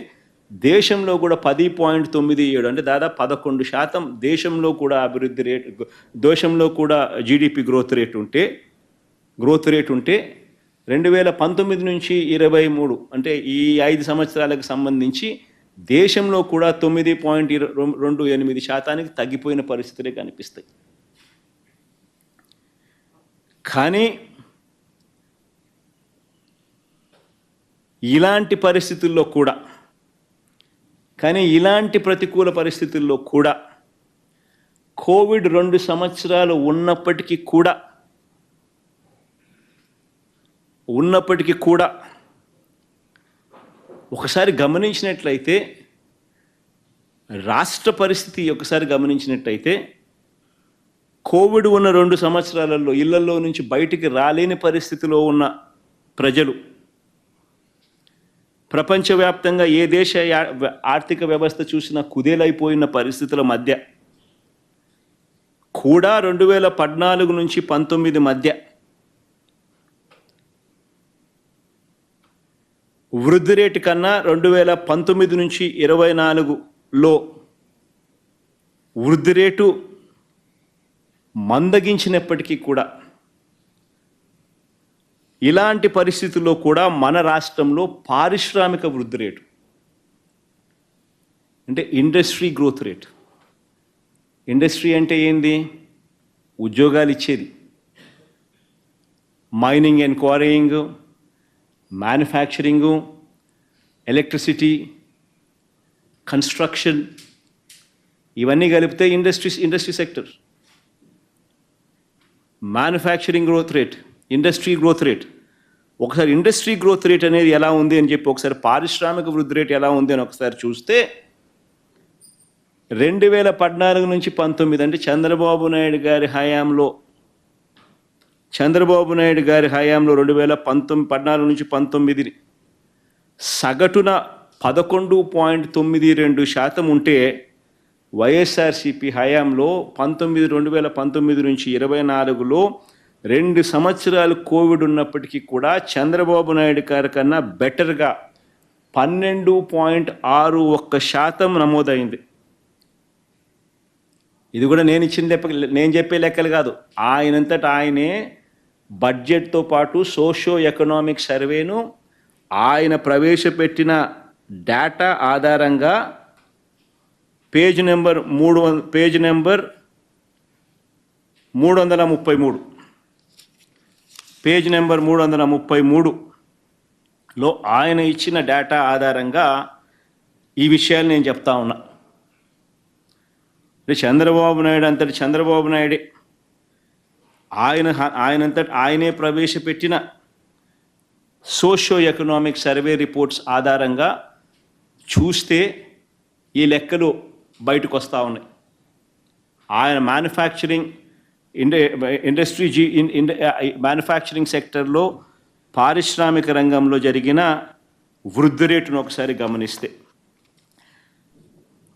దేశంలో కూడా 10.97 అంటే దాదాపు 11% దేశంలో కూడా అభివృద్ధి రేటు, దేశంలో కూడా జీడిపి గ్రోత్ రేట్ ఉంటే 2019 నుంచి 23 అంటే ఈ 5 సంవత్సరాలకు సంబంధించి దేశంలో కూడా 9.28% తగ్గిపోయిన పరిస్థితులే కనిపిస్తాయి. కానీ ఇలాంటి ప్రతికూల పరిస్థితుల్లో కూడా కోవిడ్ 2 సంవత్సరాలు ఉన్నప్పటికీ కూడా ఒకసారి గమనించినట్లయితే రాష్ట్ర పరిస్థితి ఒకసారి గమనించినట్లయితే కోవిడ్ ఉన్న 2 సంవత్సరాలలో ఇళ్లలో నుంచి బయటికి రాలేని పరిస్థితిలో ఉన్న ప్రజలు ప్రపంచవ్యాప్తంగా ఏ దేశ ఆర్థిక వ్యవస్థ చూసినా కుదేలైపోయిన పరిస్థితుల మధ్య కూడా 2014 నుంచి 19 మధ్య వృద్ధి రేటు కన్నా 2019 నుంచి 24లో వృద్ధి రేటు మందగించినప్పటికీ కూడా ఇలాంటి పరిస్థితుల్లో కూడా మన రాష్ట్రంలో పారిశ్రామిక వృద్ధి రేటు అంటే ఇండస్ట్రీ గ్రోత్ రేట్, ఇండస్ట్రీ అంటే ఏంది? ఉద్యోగాలు ఇచ్చేది. Mining and quarrying, manufacturing, electricity, construction, ఇవన్నీ కలిపితే industry sector. Manufacturing growth rate, industry growth rate. ఒకసారి ఇండస్ట్రీ గ్రోత్ రేట్ అనేది ఎలా ఉంది అని చెప్పి ఒకసారి పారిశ్రామిక వృద్ధి రేట్ ఎలా ఉంది అని ఒకసారి చూస్తే 2014 నుంచి 19 అంటే చంద్రబాబు నాయుడు గారి హయాంలో 2014 నుంచి 19 సగటున 11.92% ఉంటే వైఎస్ఆర్సీపీ హయాంలో 2019 నుంచి 24లో 2 సంవత్సరాలు కోవిడ్ ఉన్నప్పటికీ కూడా చంద్రబాబు నాయుడు గారి కన్నా బెటర్గా 12.61% నమోదైంది. ఇది కూడా నేను చెప్పే లెక్కలు కాదు, ఆయనంతటా ఆయనే బడ్జెట్తో పాటు సోషో ఎకనామిక్ సర్వేను ఆయన ప్రవేశపెట్టిన డేటా ఆధారంగా పేజ్ నెంబర్ 333లో ఆయన ఇచ్చిన డేటా ఆధారంగా ఈ విషయాలు నేను చెప్తా ఉన్నా. అంటే చంద్రబాబు నాయుడే ఆయనే ప్రవేశపెట్టిన సోషో ఎకనామిక్ సర్వే రిపోర్ట్స్ ఆధారంగా చూస్తే ఈ లెక్కలు బయటకు వస్తూ ఉన్నాయి. ఆయన మ్యానుఫ్యాక్చరింగ్ సెక్టర్లో పారిశ్రామిక రంగంలో జరిగిన వృద్ధి రేటును ఒకసారి గమనిస్తే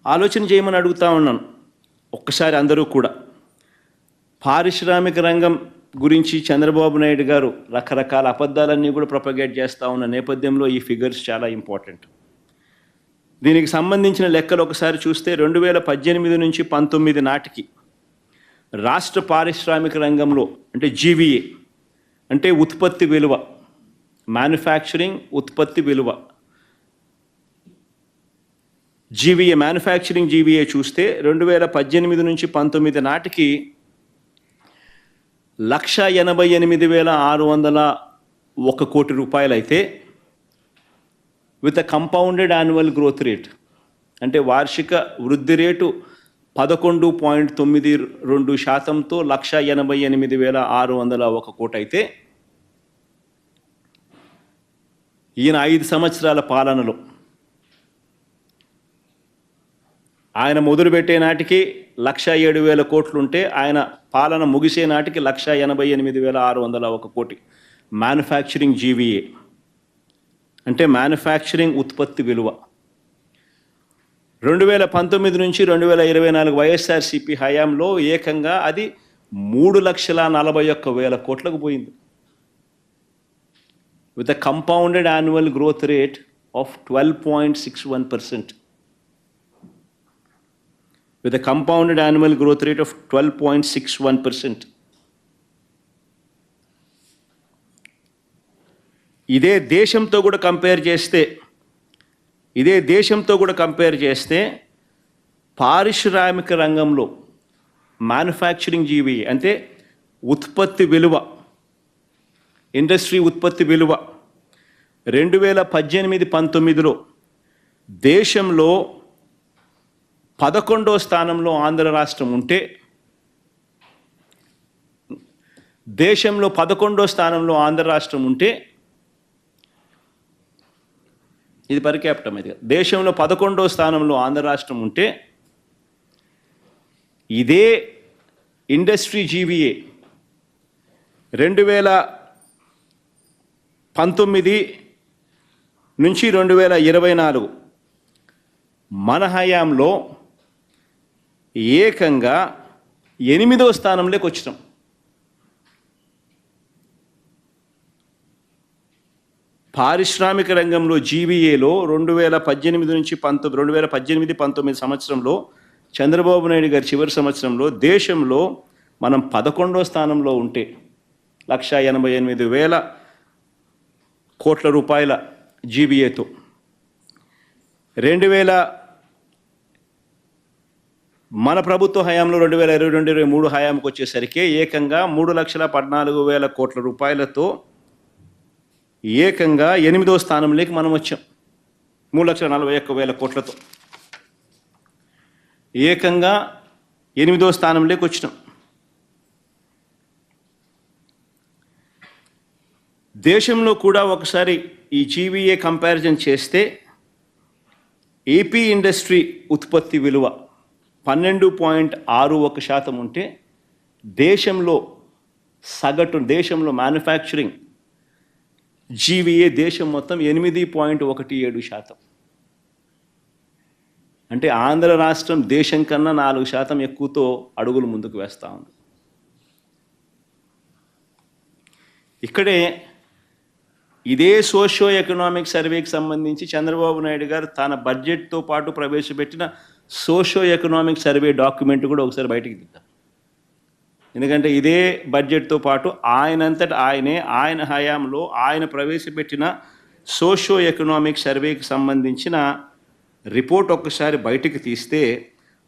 ఆలోచన చేయమని అడుగుతా ఉన్నాను. ఒక్కసారి అందరూ కూడా పారిశ్రామిక రంగం గురించి చంద్రబాబు నాయుడు గారు రకరకాల అబద్ధాలన్నీ కూడా ప్రొపగేట్ చేస్తూ ఉన్న నేపథ్యంలో ఈ ఫిగర్స్ చాలా ఇంపార్టెంట్. దీనికి సంబంధించిన లెక్కలు ఒకసారి చూస్తే 2018 నుంచి 19 నాటికి రాష్ట్ర పారిశ్రామిక రంగంలో అంటే జీవీఏ అంటే ఉత్పత్తి విలువ, మ్యానుఫ్యాక్చరింగ్ ఉత్పత్తి విలువ, మ్యానుఫ్యాక్చరింగ్ జీవీఏ చూస్తే 2018 నుంచి 19 నాటికి 1,88,601 కోటి రూపాయలు అయితే with compounded annual growth rate అంటే వార్షిక వృద్ధి రేటు 11.92%తో 1,88,601 కోటి అయితే ఈయన 5 సంవత్సరాల పాలనలో ఆయన మొదలుపెట్టే నాటికి 1,07,000 కోట్లుంటే ఆయన పాలన ముగిసే నాటికి 1,88,601 కోటి మ్యానుఫ్యాక్చరింగ్ జీవీఏ అంటే మ్యానుఫ్యాక్చరింగ్ ఉత్పత్తి విలువ 2019 నుంచి 2024 వైఎస్ఆర్సీపీ హయాంలో ఏకంగా అది 3,41,000 కోట్లకు పోయింది with a compounded annual growth rate of 12.61%. with a compounded annual growth rate of 12.61%. ఇదే దేశంతో కూడా కంపేర్ చేస్తే పారిశ్రామిక రంగంలో మ్యానుఫ్యాక్చరింగ్ జీవీ అంటే ఉత్పత్తి విలువ ఇండస్ట్రీ ఉత్పత్తి విలువ 2018-19లో దేశంలో 11వ స్థానంలో ఆంధ్ర రాష్ట్రం ఉంటే ఇది పర్ క్యాపిటా మీద దేశంలో 11వ స్థానంలో ఆంధ్ర రాష్ట్రం ఉంటే ఇదే ఇండస్ట్రీ జీవీఏ 2019 నుంచి 2024 మన హయాంలో ఏకంగా 8వ స్థానంలోకి వచ్చినాం. పారిశ్రామిక రంగంలో జీవీఏలో 2018-19 సంవత్సరంలో చంద్రబాబు నాయుడు గారి చివరి సంవత్సరంలో దేశంలో మనం 11వ స్థానంలో ఉంటే 1,88,000 కోట్ల రూపాయల జీవీఏతో 2000 మన ప్రభుత్వ హయాంలో 2022-23 హయాంకి వచ్చేసరికి ఏకంగా 3,14,000 కోట్ల రూపాయలతో ఏకంగా 8వ స్థానంలోకి మనం వచ్చాం. 3,41,000 కోట్లతో ఏకంగా 8వ స్థానంలోకి వచ్చినాం. దేశంలో కూడా ఒకసారి ఈ జీవీఏ కంపారిజన్ చేస్తే ఏపీ ఇండస్ట్రీ ఉత్పత్తి విలువ 12.61% ఉంటే దేశంలో మ్యానుఫ్యాక్చరింగ్ జీవీఏ దేశం మొత్తం 8.17%. అంటే ఆంధ్ర రాష్ట్రం దేశం కన్నా 4% ఎక్కువతో అడుగులు ముందుకు వేస్తూ ఉంది. ఇక్కడే ఇదే సోషియో ఎకనామిక్ సర్వేకి సంబంధించి చంద్రబాబు నాయుడు గారు తన బడ్జెట్తో పాటు ప్రవేశపెట్టిన సోషియో ఎకనామిక్ సర్వే డాక్యుమెంట్ కూడా ఒకసారి బయటికి తీద్దాం. ఎందుకంటే ఇదే బడ్జెట్తో పాటు ఆయన హయాంలో ఆయన ప్రవేశపెట్టిన సోషియో ఎకనామిక్ సర్వేకి సంబంధించిన రిపోర్ట్ ఒక్కసారి బయటికి తీస్తే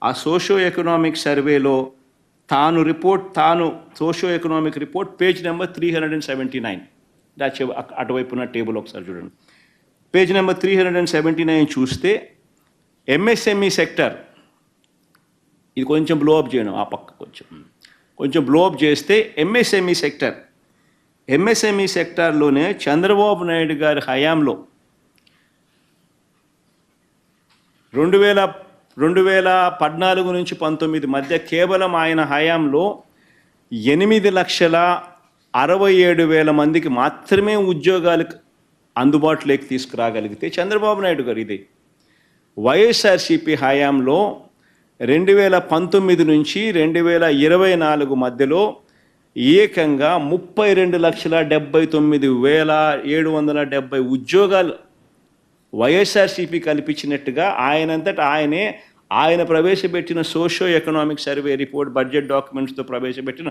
ఆ సోషియో ఎకనామిక్ సర్వేలో socio economic report page number 379 అటువైపున్న టేబుల్ ఒకసారి చూడండి. పేజ్ నెంబర్ 379 చూస్తే ఎంఎస్ఎంఈ సెక్టర్ ఇది కొంచెం బ్లోఅప్ చేయడం ఆ పక్క కొంచెం బ్లోఅప్ చేస్తే ఎంఎస్ఎంఈ సెక్టార్లోనే చంద్రబాబు నాయుడు గారి హయాంలో 2014 నుంచి 19 మధ్య కేవలం ఆయన హయాంలో 8,67,000 మందికి మాత్రమే ఉద్యోగాలకు అందుబాటులోకి తీసుకురాగలిగితే చంద్రబాబు నాయుడు గారు ఇదే వైఎస్ఆర్సీపీ హయాంలో 2019 నుంచి 2024 మధ్యలో ఏకంగా 32,79,770 ఉద్యోగాలు వైఎస్ఆర్సీపీ కల్పించినట్టుగా ఆయన ప్రవేశపెట్టిన socio economic survey report budget డాక్యుమెంట్స్తో ప్రవేశపెట్టిన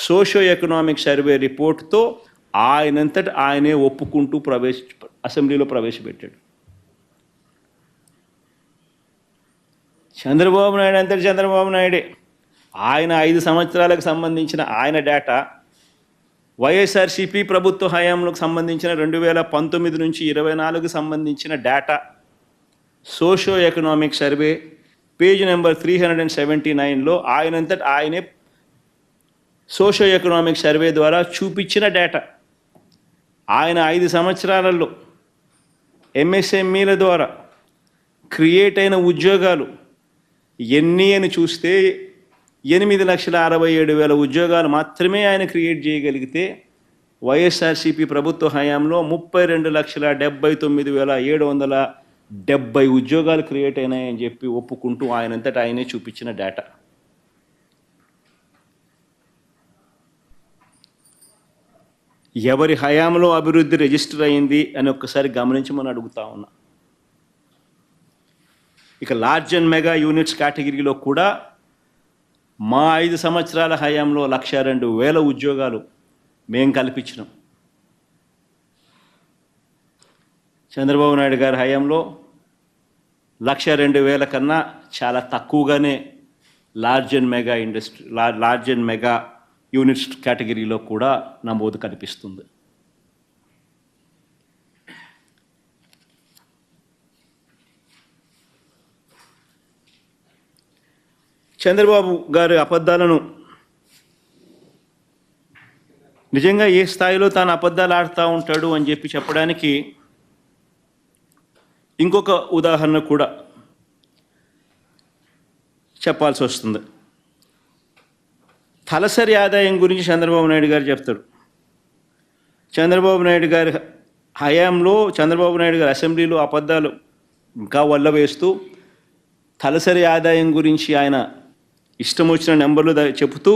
సోషియో ఎకనామిక్ సర్వే రిపోర్ట్తో ఆయనే ఒప్పుకుంటూ అసెంబ్లీలో ప్రవేశపెట్టాడు. చంద్రబాబు నాయుడే ఆయన 5 సంవత్సరాలకు సంబంధించిన ఆయన డేటా వైఎస్ఆర్సీపీ ప్రభుత్వ హయాంలోకి సంబంధించిన 2019 నుంచి 24 సంబంధించిన data socio economic survey page number 379లో ఆయనంతట ఆయనే సోషో ఎకనామిక్ సర్వే ద్వారా చూపించిన డేటా. ఆయన 5 సంవత్సరాలలో ఎంఎస్ఎంఈల ద్వారా క్రియేట్ అయిన ఉద్యోగాలు ఎన్ని అని చూస్తే 8,67,000 ఉద్యోగాలు మాత్రమే ఆయన క్రియేట్ చేయగలిగితే వైఎస్ఆర్సీపీ ప్రభుత్వ హయాంలో 32,79,770 ఉద్యోగాలు క్రియేట్ అయినాయని చెప్పి ఒప్పుకుంటూ ఆయనంతటా ఆయనే చూపించిన డేటా. ఎవరి హయాంలో అభివృద్ధి రిజిస్టర్ అయింది అని ఒక్కసారి గమనించమని అడుగుతా ఉన్నా. ఇక లార్జ్ అండ్ మెగా యూనిట్స్ కేటగిరీలో కూడా మా 5 సంవత్సరాల హయాంలో 102,000 ఉద్యోగాలు మేము కల్పించినాం. చంద్రబాబు నాయుడు గారి హయాంలో 102,000 కన్నా చాలా తక్కువగానే లార్జ్ అండ్ మెగా యూనిట్స్ కేటగిరీలో కూడా నమోదు కనిపిస్తుంది. చంద్రబాబు గారి అబద్ధాలను నిజంగా ఏ స్థాయిలో తాను అబద్ధాలు ఆడుతూ ఉంటాడు అని చెప్పి చెప్పడానికి ఇంకొక ఉదాహరణ కూడా చెప్పాల్సి వస్తుంది. తలసరి ఆదాయం గురించి చంద్రబాబు నాయుడు గారు చెప్తారు. చంద్రబాబు నాయుడు గారి హయాంలో చంద్రబాబు నాయుడు గారి అసెంబ్లీలో అబద్ధాలు ఇంకా వల్ల వేస్తూ తలసరి ఆదాయం గురించి ఆయన ఇష్టం వచ్చిన నెంబర్లు చెబుతూ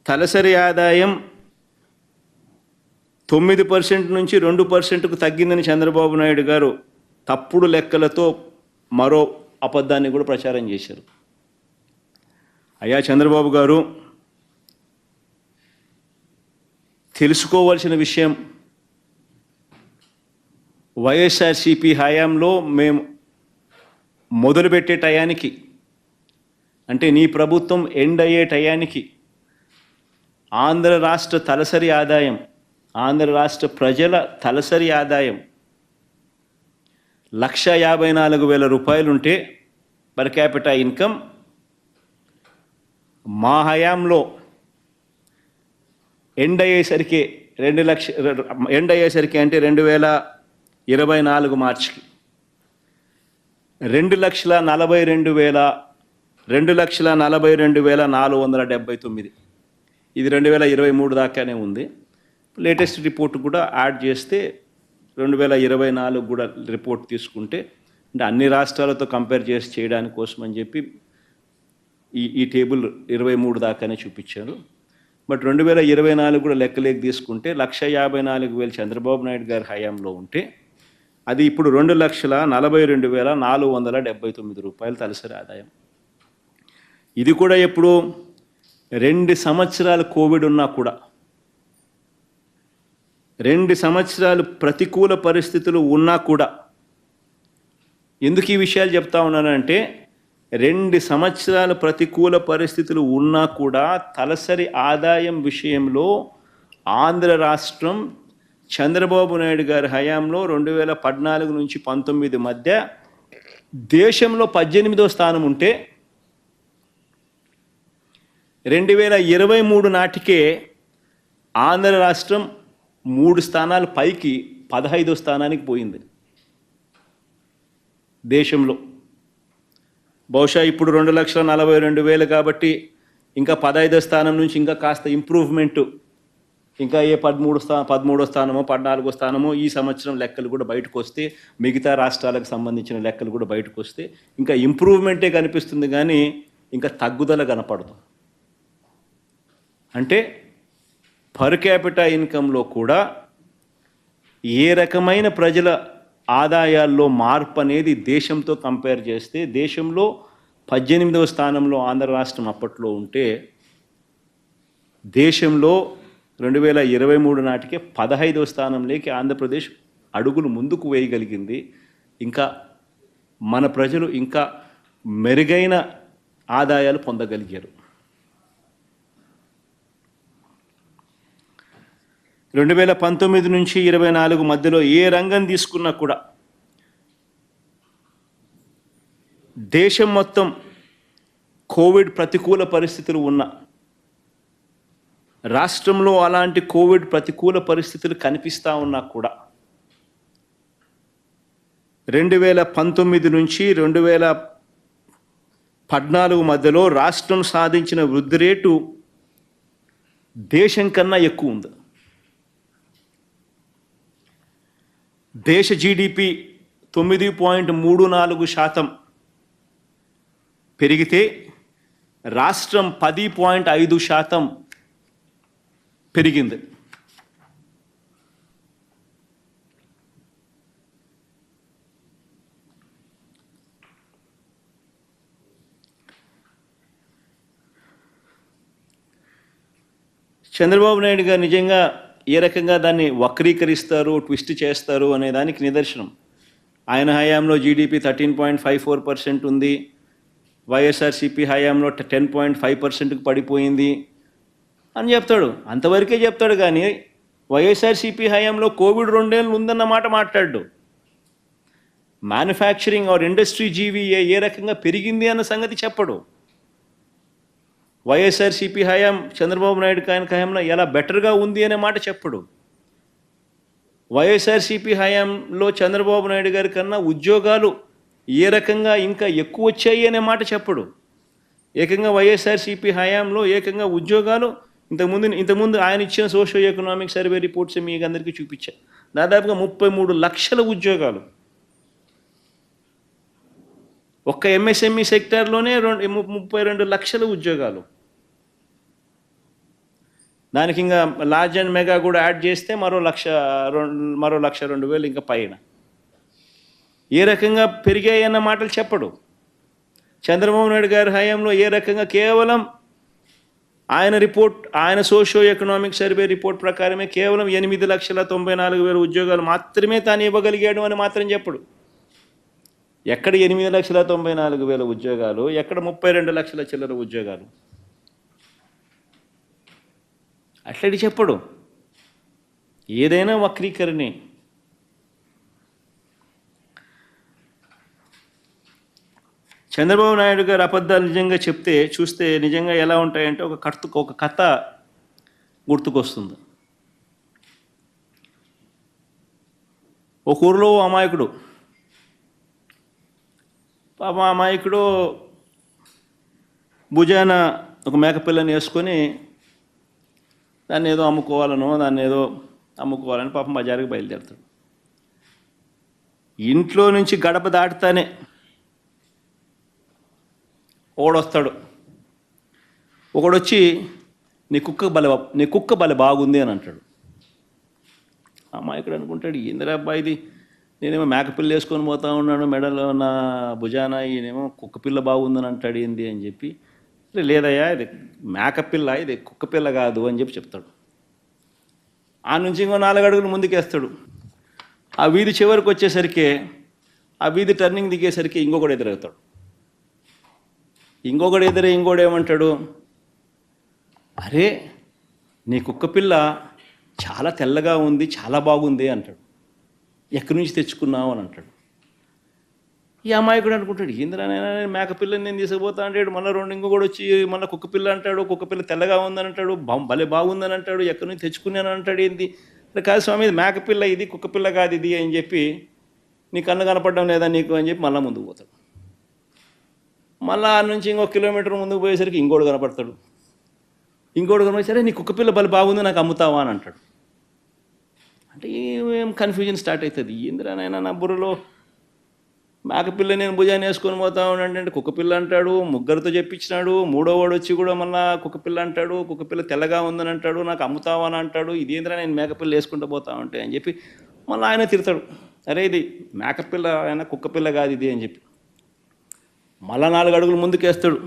తలసరి ఆదాయం 9% నుంచి 2%కు తగ్గిందని చంద్రబాబు నాయుడు గారు తప్పుడు లెక్కలతో మరో అబద్ధాన్ని కూడా ప్రచారం చేశారు. అయ్యా చంద్రబాబు గారు, తెలుసుకోవాల్సిన విషయం, వైఎస్ఆర్సీపీ హయాంలో మేము మొదలుపెట్టే టయానికి, అంటే నీ ప్రభుత్వం ఎండ్ అయ్యే టయానికి ఆంధ్ర రాష్ట్ర తలసరి ఆదాయం, ఆంధ్ర రాష్ట్ర ప్రజల తలసరి ఆదాయం 1,54,000 రూపాయలు ఉంటే పర్ క్యాపిటా ఇన్కమ్, మా హయాంలో ఎండ్ అయ్యేసరికి అంటే 2024 మార్చికి 2,42,479. ఇది 2023 దాకానే ఉంది. లేటెస్ట్ రిపోర్ట్ కూడా యాడ్ చేస్తే 2024 కూడా రిపోర్ట్ తీసుకుంటే, అంటే అన్ని రాష్ట్రాలతో కంపేర్ చేసి చేయడానికి కోసం అని చెప్పి ఈ టేబుల్ 23 దాకానే చూపించారు. బట్ 2024 కూడా లెక్కలేకి తీసుకుంటే 1,54,000 చంద్రబాబు నాయుడు గారి హయాంలో ఉంటే అది ఇప్పుడు 2,42,479 రూపాయలు తలసరి ఆదాయం. ఇది కూడా ఎప్పుడు 2 సంవత్సరాలు కోవిడ్ ఉన్నా కూడా, 2 సంవత్సరాలు ప్రతికూల పరిస్థితులు ఉన్నా కూడా. ఎందుకు ఈ విషయాలు చెప్తా ఉన్నానంటే 2 సంవత్సరాల ప్రతికూల పరిస్థితులు ఉన్నా కూడా తలసరి ఆదాయం విషయంలో ఆంధ్ర రాష్ట్రం చంద్రబాబు నాయుడు గారి హయాంలో 2014 నుంచి 19 మధ్య దేశంలో 18వ స్థానం ఉంటే 2023 నాటికే ఆంధ్ర రాష్ట్రం 3 స్థానాలు పైకి 15వ స్థానానికి పోయింది దేశంలో. బహుశా ఇప్పుడు 2,42,000 కాబట్టి ఇంకా 15వ స్థానం నుంచి ఇంకా కాస్త ఇంప్రూవ్మెంటు, ఇంకా ఏ 13వ స్థానమో 14వ స్థానమో ఈ సంవత్సరం లెక్కలు కూడా బయటకు వస్తే, మిగతా రాష్ట్రాలకు సంబంధించిన లెక్కలు కూడా బయటకు వస్తే ఇంకా ఇంప్రూవ్మెంటే కనిపిస్తుంది కానీ ఇంకా తగ్గుదల కనపడదు. అంటే పర్ క్యాపిటా ఇన్కంలో కూడా ఏ రకమైన ప్రజల ఆదాయాల్లో మార్పు అనేది దేశంతో కంపేర్ చేస్తే దేశంలో 18వ స్థానంలో ఆంధ్ర రాష్ట్రం అప్పట్లో ఉంటే దేశంలో 2023 నాటికే 15వ స్థానంలోకి ఆంధ్రప్రదేశ్ అడుగులు ముందుకు వేయగలిగింది. ఇంకా మన ప్రజలు ఇంకా మెరుగైన ఆదాయాలు పొందగలిగారు. 2019 నుంచి 24 మధ్యలో ఏ రంగం తీసుకున్నా కూడా దేశం మొత్తం కోవిడ్ ప్రతికూల పరిస్థితులు ఉన్న రాష్ట్రంలో అలాంటి కోవిడ్ ప్రతికూల పరిస్థితులు కనిపిస్తూ ఉన్నా కూడా 2019 నుంచి 2014 మధ్యలో రాష్ట్రం సాధించిన వృద్ధి రేటు దేశం కన్నా ఎక్కువ ఉంది. దేశ జీడిపి 9.34% పెరిగితే రాష్ట్రం 10.5% పెరిగింది. చంద్రబాబు నాయుడు గారు నిజంగా ఏ రకంగా దాన్ని వక్రీకరిస్తారు, ట్విస్ట్ చేస్తారు అనే దానికి నిదర్శనం. ఆయన హయాంలో జీడిపి 13.54% ఉంది, వైఎస్ఆర్సీపీ హయాంలో 10.5%కి పడిపోయింది అని చెప్తాడు. అంతవరకే చెప్తాడు కానీ వైఎస్ఆర్సీపీ హయాంలో కోవిడ్ 2 ఏళ్ళు ఉందన్న మాట మాట్లాడు. మ్యానుఫ్యాక్చరింగ్ ఆర్ ఇండస్ట్రీ జీవీఏ ఏ రకంగా పెరిగింది అన్న సంగతి చెప్పడు. వైఎస్ఆర్సీపీ హయాం చంద్రబాబు నాయుడు హయాంలో ఎలా బెటర్గా ఉంది అనే మాట చెప్పడు. వైఎస్ఆర్సీపీ హయాంలో చంద్రబాబు నాయుడు గారి కన్నా ఉద్యోగాలు ఏ రకంగా ఇంకా ఎక్కువ వచ్చాయి అనే మాట చెప్పడు. ఏకంగా వైఎస్ఆర్సీపీ హయాంలో ఏకంగా ఉద్యోగాలు ఇంతకుముందు ఆయన ఇచ్చిన సోషియో ఎకనామిక్ సర్వే రిపోర్ట్స్ మీకు అందరికీ చూపించారు. దాదాపుగా 33 లక్షల ఉద్యోగాలు ఒక్క ఎంఎస్ఎంఈ సెక్టార్లోనే 32 లక్షల ఉద్యోగాలు. దానికి ఇంకా లార్జ్ అండ్ మెగా కూడా యాడ్ చేస్తే మరో 1,02,000 ఇంకా పైన ఏ రకంగా పెరిగాయన్న మాటలు చెప్పడు. చంద్రబాబు నాయుడు గారి హయాంలో ఏ రకంగా కేవలం ఆయన సోషియో ఎకనామిక్ సర్వే రిపోర్ట్ ప్రకారమే కేవలం 8,94,000 ఉద్యోగాలు మాత్రమే తాను ఇవ్వగలిగాడు అని మాత్రం చెప్పడు. ఎక్కడ 8,94,000 ఉద్యోగాలు, ఎక్కడ 32 లక్షల చిల్లర ఉద్యోగాలు, అట్లడి చెప్పడు. ఏదైనా వక్రీకరణే. చంద్రబాబు నాయుడు గారు అబద్ధాలు నిజంగా చూస్తే నిజంగా ఎలా ఉంటాయంటే ఒక కథ గుర్తుకొస్తుంది. ఒక ఊరిలో అమాయకుడు భుజాన ఒక మేకపిల్లని వేసుకొని దాన్ని ఏదో అమ్ముకోవాలని పాపం బజారుకి బయలుదేరుతాడు. ఇంట్లో నుంచి గడప దాటుతానే ఒకడొస్తాడు. ఒకడొచ్చి నీ కుక్క బల బాగుంది అని అంటాడు. అమాయకుడు అనుకుంటాడు, ఏందిరా అబ్బాయి ఇది, నేనేమో మేకపిల్ల వేసుకొని పోతా ఉన్నాను, మెడలో నా భుజాన, ఈయనేమో కుక్కపిల్ల బాగుందని అంటాడు ఏంది అని చెప్పి, లేదయ్యా ఇది మేకపిల్ల, ఇది కుక్కపిల్ల కాదు అని చెప్తాడు. ఆ నుంచి ఇంకో 4 అడుగులు ముందుకేస్తాడు. ఆ వీధి చివరికి వచ్చేసరికి, ఆ వీధి టర్నింగ్ దిగేసరికి ఇంకొకడు ఎదురవుతాడు. ఇంకోడు ఏమంటాడు, అరే నీ కుక్కపిల్ల చాలా తెల్లగా ఉంది, చాలా బాగుంది అంటాడు. ఎక్కడి నుంచి తెచ్చుకున్నావు అని అంటాడు. ఈ అమాయకుడు అనుకుంటాడు, ఏంద్రానైనా మేకపిల్లని నేను తీసుకుపోతా అంటాడు. మళ్ళీ ఇంకొకడు వచ్చి మళ్ళీ కుక్కపిల్ల అంటాడు. కుక్కపిల్ల తెల్లగా ఉందని అంటాడు, భలే బాగుందని అంటాడు, ఎక్కడి నుంచి తెచ్చుకున్నాను అంటాడు. ఏంది కాదు స్వామి, ఇది మేకపిల్ల, ఇది కుక్కపిల్ల కాదు ఇది అని చెప్పి, నీ కన్ను కనపడడం లేదా నీకు అని చెప్పి మళ్ళీ ముందుకు పోతాడు. మళ్ళీ ఆ నుంచి ఇంకొక కిలోమీటర్ ముందుకు పోయేసరికి ఇంకోడు కనపడతాడు. ఇంకోడు కనపడేసరే నీ కుక్కపిల్ల బలి బాగుంది, నాకు అమ్ముతావా అని అంటాడు. అంటే ఏం కన్ఫ్యూజన్ స్టార్ట్ అవుతుంది. ఏందిరానైనా నా బుర్రలో మేకపిల్ల నేను భుజాన్ని వేసుకొని పోతా ఉన్నాడు, కుక్కపిల్ల అంటాడు, ముగ్గురితో చెప్పించినాడు, 3వ వాడు వచ్చి కూడా మళ్ళీ కుక్కపిల్ల అంటాడు, కుక్కపిల్ల తెల్లగా ఉందని అంటాడు, నాకు అమ్ముతావా అని అంటాడు. ఇదేంద్రా నేను మేకపిల్ల వేసుకుంటూ పోతా ఉంటే అని చెప్పి మళ్ళీ ఆయన తిడతాడు, అరే ఇది మేకపిల్ల ఆయన కుక్కపిల్ల కాదు ఇది అని చెప్పి మళ్ళా 4 అడుగులు ముందుకేస్తాడు.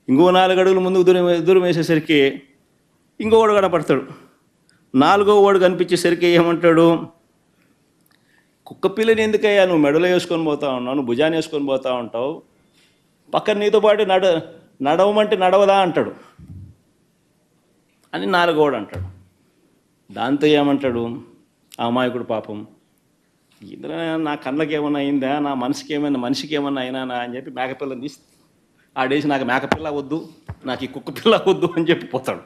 ఇంకో 4 అడుగులు ముందుకు దూరం వేసేసరికి ఇంకొకడు కనపడతాడు. 4వ వాడు కనిపించేసరికి ఏమంటాడు, కుక్కపిల్లని ఎందుకయ్యా నువ్వు మెడలో వేసుకొని పోతా ఉన్నావు, నువ్వు భుజాన్ని వేసుకొని పోతా ఉంటావు, పక్కన నీతో పాటు నడవమంటే నడవదా అంటాడు అని 4వ వాడు అంటాడు. దాంతో ఏమంటాడు ఆ అమాయకుడు పాపం, ఇందులో నా కళ్ళకి ఏమన్నా అయిందా, నా మనిషికి ఏమన్నా అయినా అని చెప్పి మేకపిల్లని తీసి ఆడేసి నాకు మేకపిల్ల వద్దు, నాకు ఈ కుక్క పిల్ల వద్దు అని చెప్పి పోతాడు.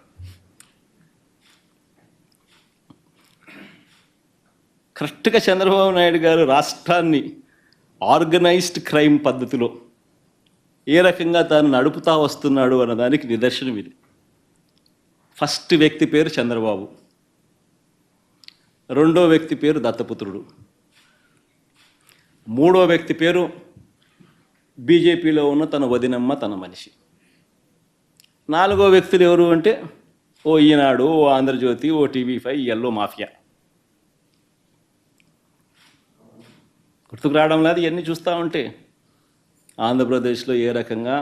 కరెక్ట్గా చంద్రబాబు నాయుడు గారు రాష్ట్రాన్ని ఆర్గనైజ్డ్ క్రైమ్ పద్ధతిలో ఏ రకంగా తాను నడుపుతా వస్తున్నాడు అన్నదానికి నిదర్శనం ఇది. ఫస్ట్ వ్యక్తి పేరు చంద్రబాబు, రెండో వ్యక్తి పేరు దత్తపుత్రుడు, మూడో వ్యక్తి పేరు బీజేపీలో ఉన్న తన వదినమ్మ తన మనిషి, నాలుగో వ్యక్తులు ఎవరు అంటే ఓ ఈనాడు, ఓ ఆంధ్రజ్యోతి, ఓ టీవీ5, ఎల్లో మాఫియా. గుర్తుకు రావడం లేదు ఇవన్నీ చూస్తూ ఉంటే. ఆంధ్రప్రదేశ్లో ఏ రకంగా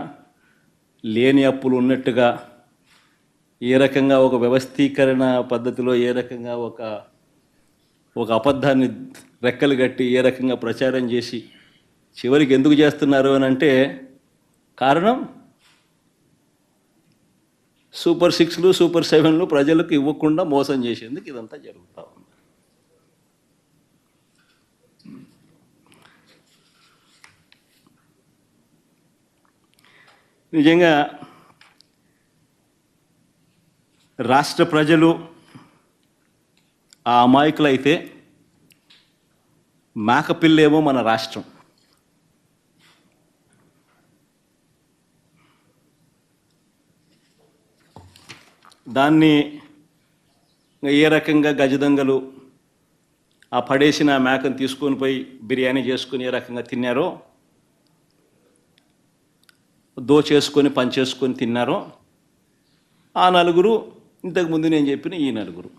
లేని అప్పులు ఉన్నట్టుగా, ఏ రకంగా ఒక వ్యవస్థీకరణ పద్ధతిలో, ఏ రకంగా ఒక అబద్ధాన్ని రెక్కలు కట్టి ఏ రకంగా ప్రచారం చేసి చివరికి ఎందుకు చేస్తున్నారు అని అంటే కారణం సూపర్ 6లు సూపర్ 7లు ప్రజలకు ఇవ్వకుండా మోసం చేసేందుకు ఇదంతా జరుగుతూ ఉంది. నిజంగా రాష్ట్ర ప్రజలు ఆ అమాయకులైతే మేకపిల్లేమో మన రాష్ట్రం. దాన్ని ఏ రకంగా గజదొంగలు ఆ పడేసిన మేకను తీసుకొని పోయి బిర్యానీ చేసుకుని ఏ రకంగా తిన్నారో, దోచేసుకొని పంచేసుకొని తిన్నారో ఆ నలుగురు ఇంతకుముందు నేను చెప్పిన ఈ నలుగురు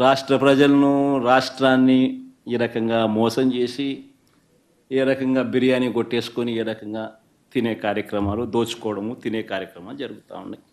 రాష్ట్ర ప్రజలను, రాష్ట్రాన్ని ఈ రకంగా మోసం చేసి ఏ రకంగా బిర్యానీ కొట్టేసుకొని ఏ రకంగా తినే కార్యక్రమాలు, దోచుకోవడము, తినే కార్యక్రమాలు జరుగుతూ ఉన్నాయి.